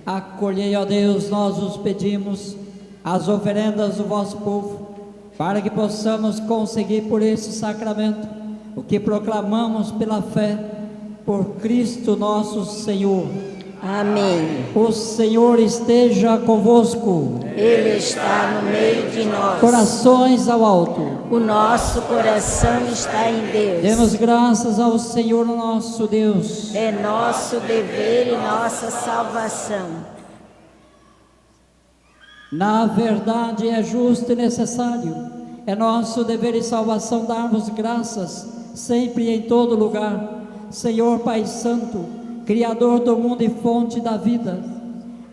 Acolhei, ó Deus, nós os pedimos, as oferendas do vosso povo, para que possamos conseguir por este sacramento o que proclamamos pela fé, por Cristo nosso Senhor.
Amém.
O Senhor esteja convosco.
Ele está no meio de nós.
Corações ao alto.
O nosso coração está em Deus.
Demos graças ao Senhor nosso Deus.
É nosso dever e nossa salvação.
Na verdade, é justo e necessário. É nosso dever e salvação darmos graças, sempre e em todo lugar. Senhor Pai Santo, Criador do mundo e fonte da vida,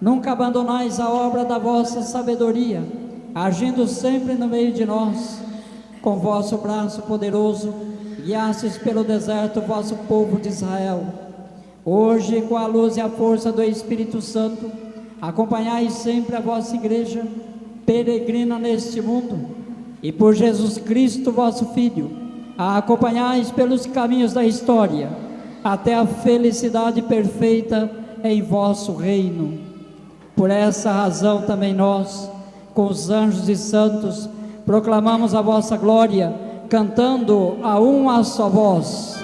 nunca abandonais a obra da vossa sabedoria, agindo sempre no meio de nós. Com vosso braço poderoso, guiastes pelo deserto o vosso povo de Israel. Hoje, com a luz e a força do Espírito Santo, acompanhai sempre a vossa igreja, peregrina neste mundo, e por Jesus Cristo, vosso Filho, a acompanhais pelos caminhos da história, até a felicidade perfeita em vosso reino. Por essa razão também nós, com os anjos e santos, proclamamos a vossa glória, cantando a uma só voz.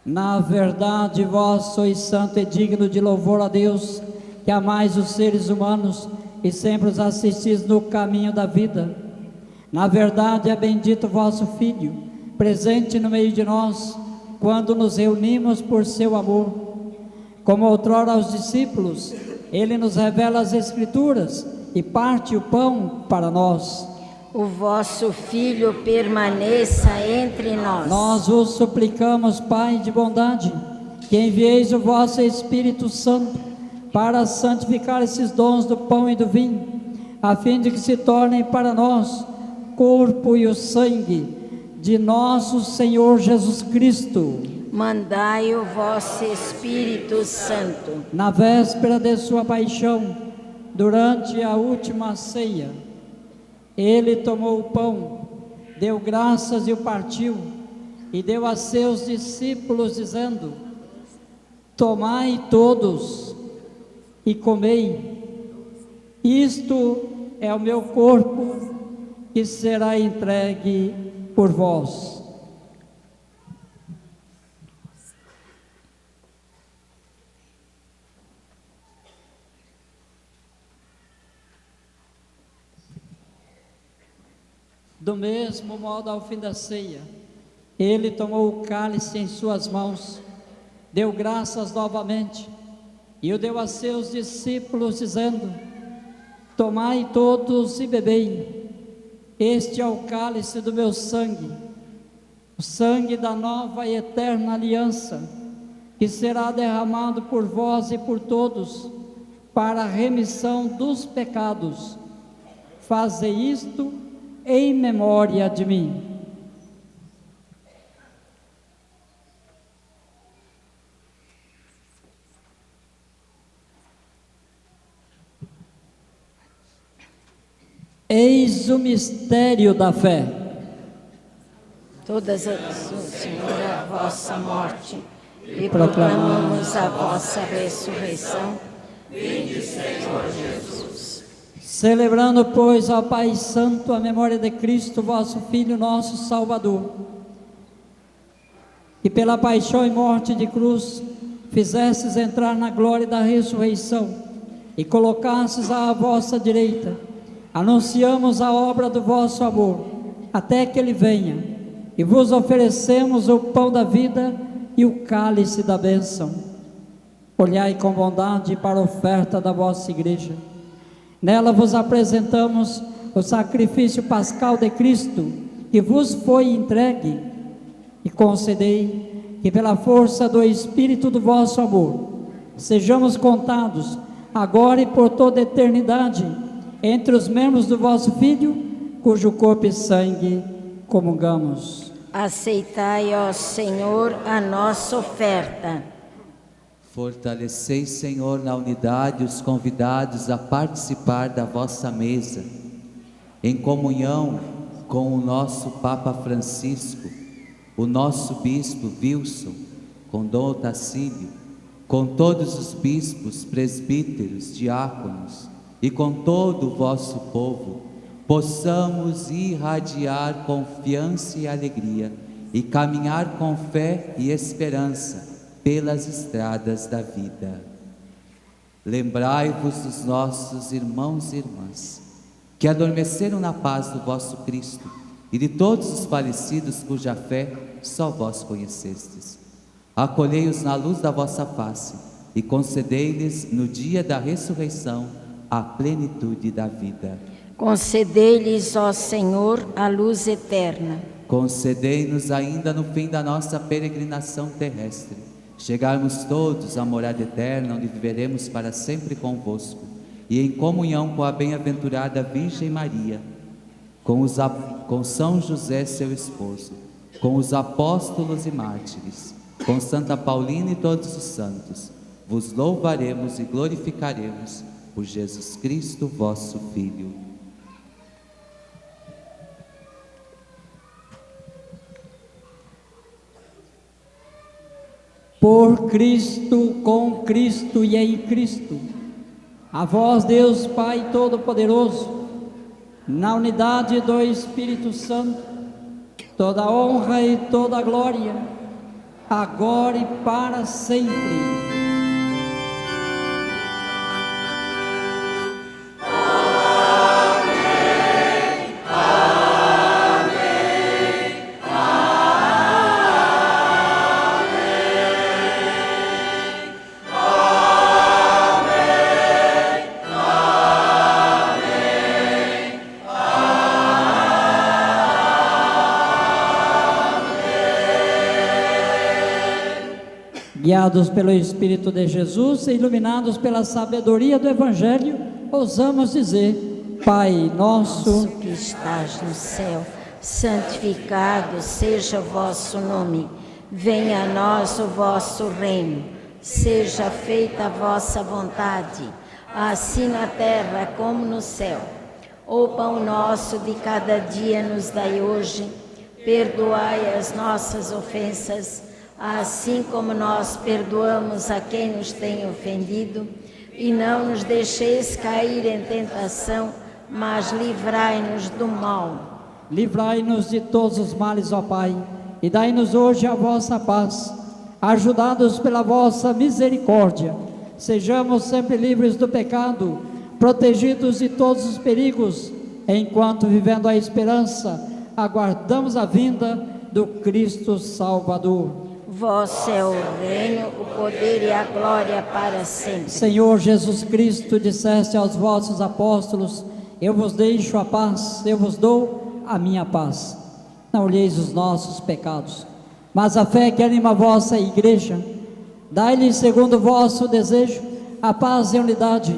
Na verdade, vós sois santo e digno de louvor a Deus, que amais os seres humanos e sempre os assistis no caminho da vida. Na verdade, é bendito vosso Filho, presente no meio de nós, quando nos reunimos por seu amor. Como outrora aos discípulos, ele nos revela as Escrituras e parte o pão para nós.
O vosso Filho permaneça entre nós.
Nós vos suplicamos, Pai de bondade, que envieis o vosso Espírito Santo para santificar esses dons do pão e do vinho, a fim de que se tornem para nós corpo e o sangue de nosso Senhor Jesus Cristo.
Mandai o vosso Espírito Santo.
Na véspera de sua paixão, durante a última ceia, ele tomou o pão, deu graças e o partiu, e deu a seus discípulos, dizendo: tomai todos e comei, isto é o meu corpo, que será entregue por vós. Do mesmo modo, ao fim da ceia, ele tomou o cálice em suas mãos, deu graças novamente, e o deu a seus discípulos, dizendo: tomai todos e bebei, este é o cálice do meu sangue, o sangue da nova e eterna aliança, que será derramado por vós e por todos, para a remissão dos pecados. Fazei isto em memória de mim. Eis o mistério da fé.
todas as, Senhor, a vossa morte, e proclamamos a vossa ressurreição. Vinde, Senhor Jesus.
Celebrando, pois, ó Pai Santo, a memória de Cristo, vosso Filho, nosso Salvador, que pela paixão e morte de cruz fizestes entrar na glória da ressurreição e colocastes à vossa direita, anunciamos a obra do vosso amor, até que Ele venha, e vos oferecemos o pão da vida e o cálice da bênção. Olhai com bondade para a oferta da vossa igreja. Nela vos apresentamos o sacrifício pascal de Cristo, que vos foi entregue, e concedei que pela força do Espírito do vosso amor, sejamos contados, agora e por toda a eternidade, entre os membros do vosso Filho, cujo corpo e sangue comungamos.
Aceitai, ó Senhor, a nossa oferta.
Fortalecei, Senhor, na unidade os convidados a participar da vossa mesa, em comunhão com o nosso Papa Francisco, o nosso Bispo Wilson, com Dom Otacílio, com todos os bispos, presbíteros, diáconos e com todo o vosso povo, possamos irradiar confiança e alegria e caminhar com fé e esperança pelas estradas da vida. Lembrai-vos dos nossos irmãos e irmãs, que adormeceram na paz do vosso Cristo, e de todos os falecidos cuja fé só vós conhecestes. Acolhei-os na luz da vossa face, e concedei-lhes no dia da ressurreição a plenitude da vida.
Concedei-lhes, ó Senhor, a luz eterna.
Concedei-nos ainda no fim da nossa peregrinação terrestre, chegarmos todos à morada eterna, onde viveremos para sempre convosco, e em comunhão com a bem-aventurada Virgem Maria, com São José, seu esposo, com os apóstolos e mártires, com Santa Paulina e todos os santos, vos louvaremos e glorificaremos por Jesus Cristo, vosso Filho.
Por Cristo, com Cristo e em Cristo, a vós, Deus Pai Todo-Poderoso, na unidade do Espírito Santo, toda a honra e toda a glória, agora e para sempre. Guiados pelo Espírito de Jesus e iluminados pela sabedoria do Evangelho, ousamos dizer: Pai nosso
que estás no céu, santificado seja o vosso nome. Venha a nós o vosso reino. Seja feita a vossa vontade, assim na terra como no céu. O pão nosso de cada dia nos dai hoje. Perdoai as nossas ofensas, assim como nós perdoamos a quem nos tem ofendido, e não nos deixeis cair em tentação, mas livrai-nos do mal.
Livrai-nos de todos os males, ó Pai, e dai-nos hoje a vossa paz. Ajudados pela vossa misericórdia, sejamos sempre livres do pecado, protegidos de todos os perigos, enquanto, vivendo a esperança, aguardamos a vinda do Cristo Salvador.
Vosso é o reino, o poder e a glória para sempre.
Senhor Jesus Cristo, disseste aos vossos apóstolos: eu vos deixo a paz, eu vos dou a minha paz. Não olheis os nossos pecados, mas a fé que anima a vossa igreja. Dai-lhe, segundo o vosso desejo, a paz e a unidade,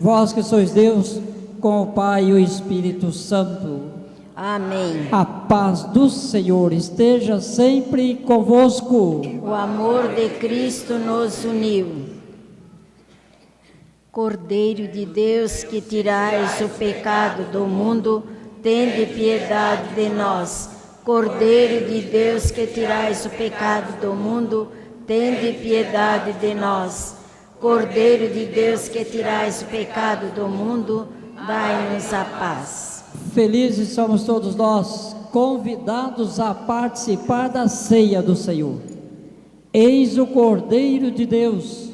vós que sois Deus, com o Pai e o Espírito Santo.
Amém.
A paz do Senhor esteja sempre convosco.
O amor de Cristo nos uniu. Cordeiro de Deus, que tirais o pecado do mundo, tende piedade de nós. Cordeiro de Deus que tirais o pecado do mundo, tende piedade de nós. Cordeiro de Deus que tirais o pecado do mundo, dai-nos a paz.
Felizes somos todos nós, convidados a participar da ceia do Senhor. Eis o Cordeiro de Deus,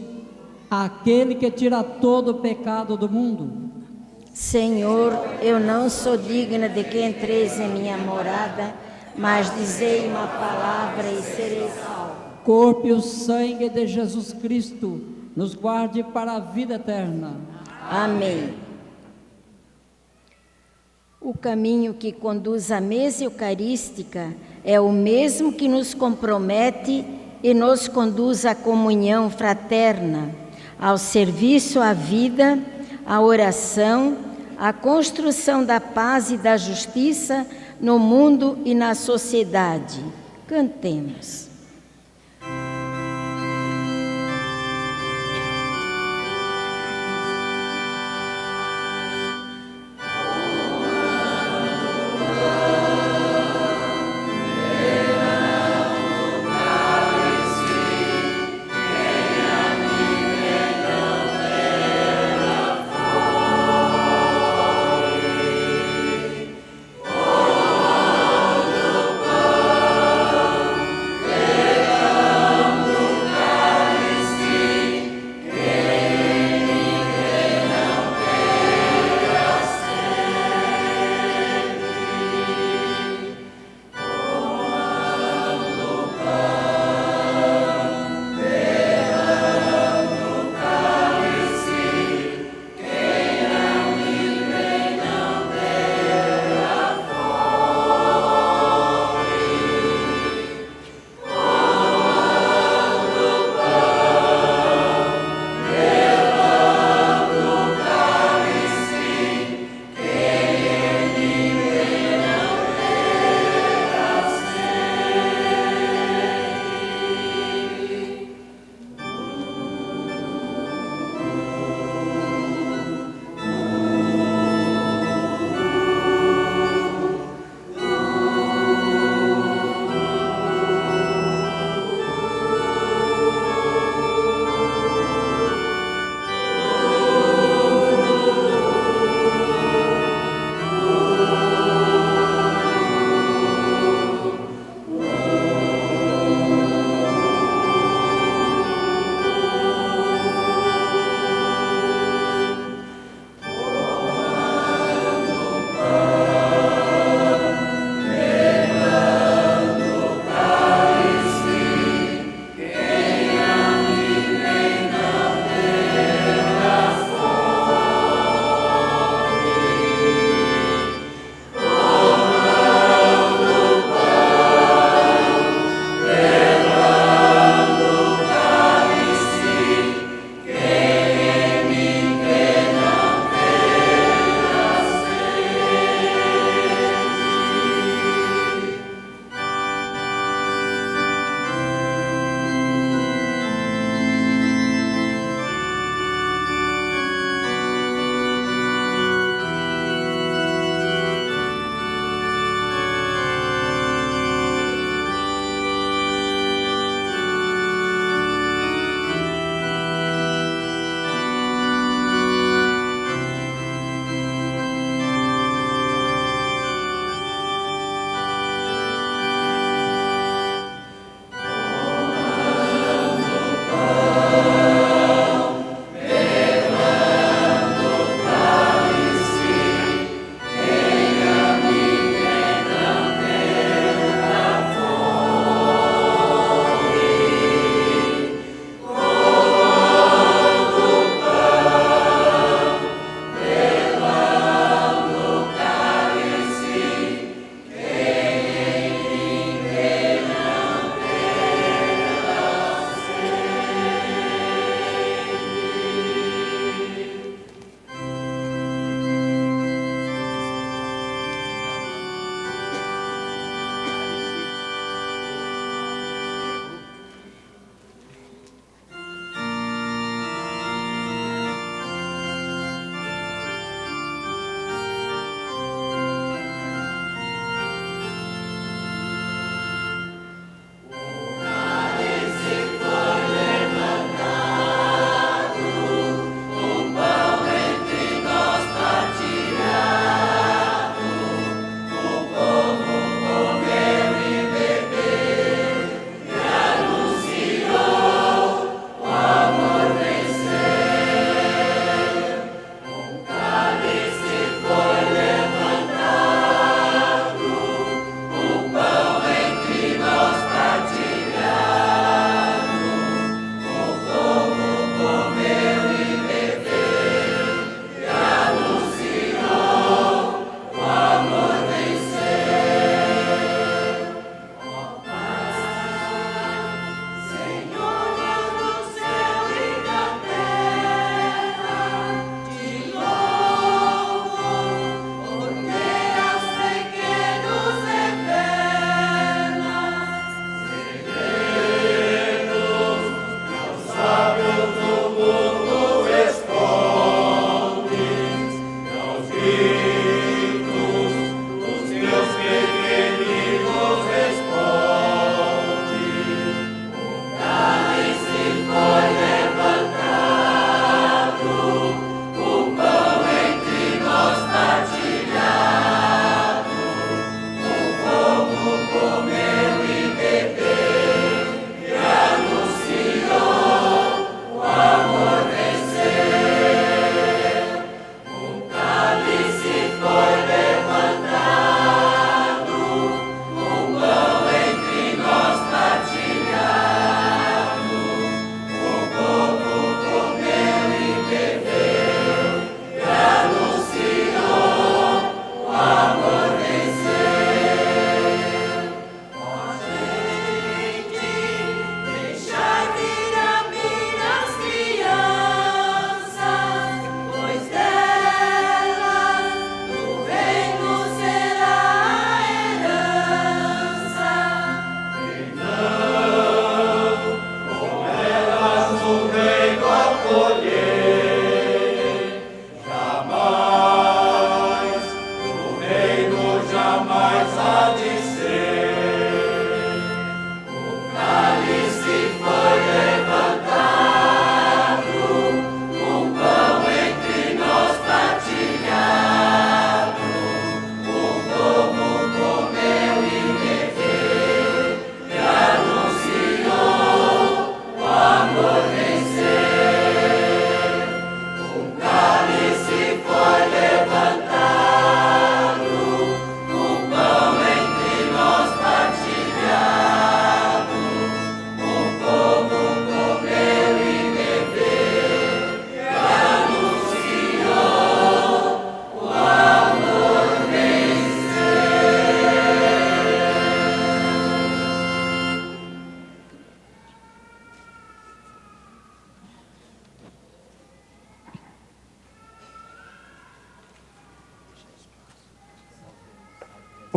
aquele que tira todo o pecado do mundo.
Senhor, eu não sou digna de que entreis em minha morada, mas dizei uma palavra e serei salvo.
Corpo e o sangue de Jesus Cristo nos guarde para a vida eterna.
Amém. O caminho que conduz à mesa eucarística é o mesmo que nos compromete e nos conduz à comunhão fraterna, ao serviço à vida, à oração, à construção da paz e da justiça no mundo e na sociedade. Cantemos.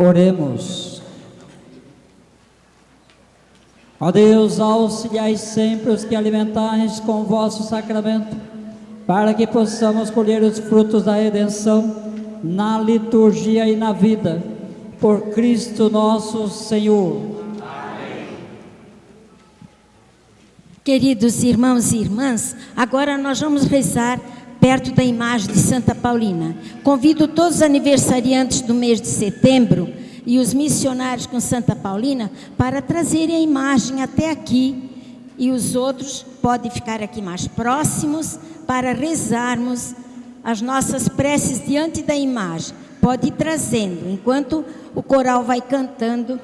Oremos. Ó Deus, auxiliai sempre os que alimentais com o vosso sacramento, para que possamos colher os frutos da redenção na liturgia e na vida, por Cristo nosso Senhor.
Amém. Queridos irmãos e irmãs, agora nós vamos rezar perto da imagem de Santa Paulina. Convido todos os aniversariantes do mês de setembro e os missionários com Santa Paulina para trazerem a imagem até aqui, e os outros podem ficar aqui mais próximos para rezarmos as nossas preces diante da imagem. Pode ir trazendo, enquanto o coral vai cantando.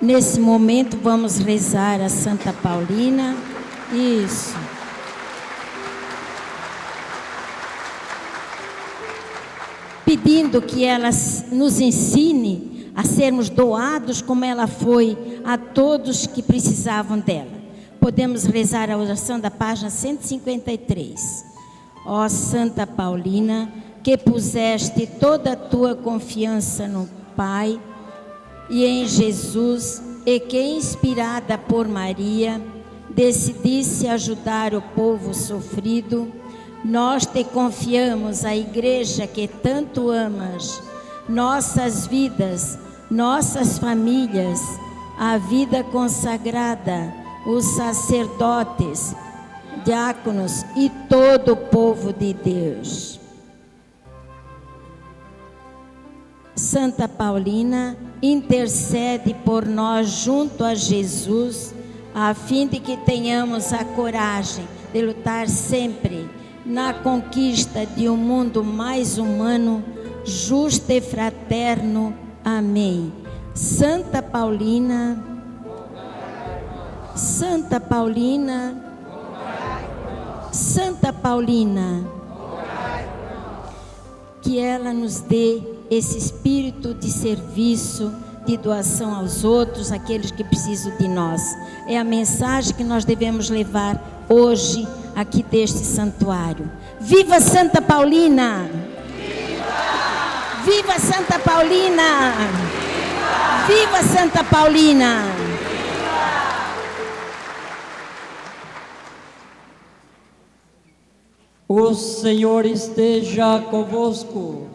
Nesse momento vamos rezar a Santa Paulina. Isso. Pedindo que ela nos ensine a sermos doados como ela foi a todos que precisavam dela. Podemos rezar a oração da página 153. Ó Santa Paulina, que puseste toda a tua confiança no Pai e em Jesus, e que, inspirada por Maria, decidisse ajudar o povo sofrido, nós te confiamos a igreja que tanto amas, nossas vidas, nossas famílias, a vida consagrada, os sacerdotes, diáconos e todo o povo de Deus. Santa Paulina, intercede por nós junto a Jesus, a fim de que tenhamos a coragem de lutar sempre na conquista de um mundo mais humano, justo e fraterno. Amém. Santa Paulina, Santa Paulina, Santa Paulina, que ela nos dê esse espírito de serviço, de doação aos outros, aqueles que precisam de nós. É a mensagem que nós devemos levar hoje aqui deste santuário. Viva Santa Paulina! Viva! Viva Santa Paulina! Viva! Viva Santa Paulina!
O Senhor esteja convosco.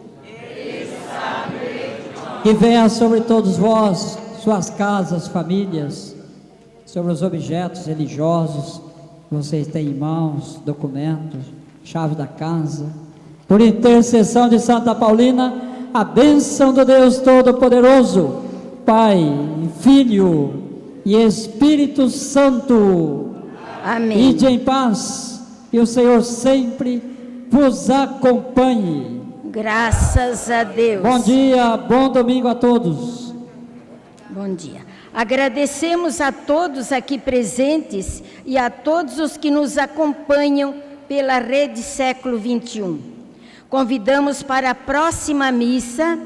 Que venha sobre todos vós, suas casas, famílias, sobre os objetos religiosos que vocês têm em mãos, documentos, chave da casa. Por intercessão de Santa Paulina, a bênção do Deus Todo-Poderoso, Pai, Filho e Espírito Santo.
Amém.
Ide em paz, e o Senhor sempre vos acompanhe.
Graças a Deus.
Bom dia, bom domingo a todos.
Bom dia. Agradecemos a todos aqui presentes e a todos os que nos acompanham pela Rede Século XXI. Convidamos para a próxima missa,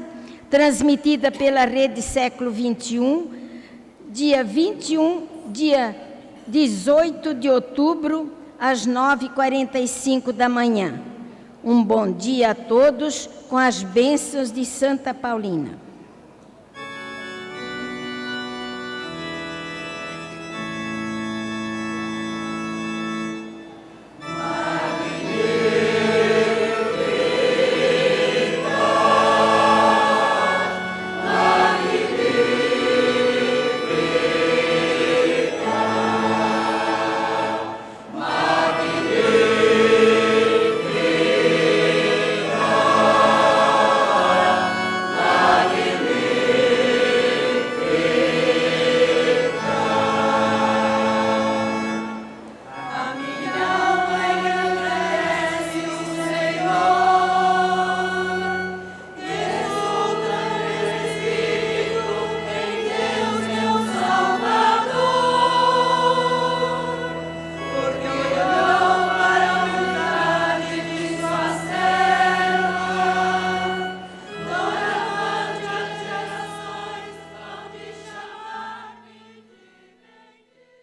transmitida pela Rede Século XXI, dia 18 de outubro, às 9h45 da manhã. Um bom dia a todos, com as bênçãos de Santa Paulina.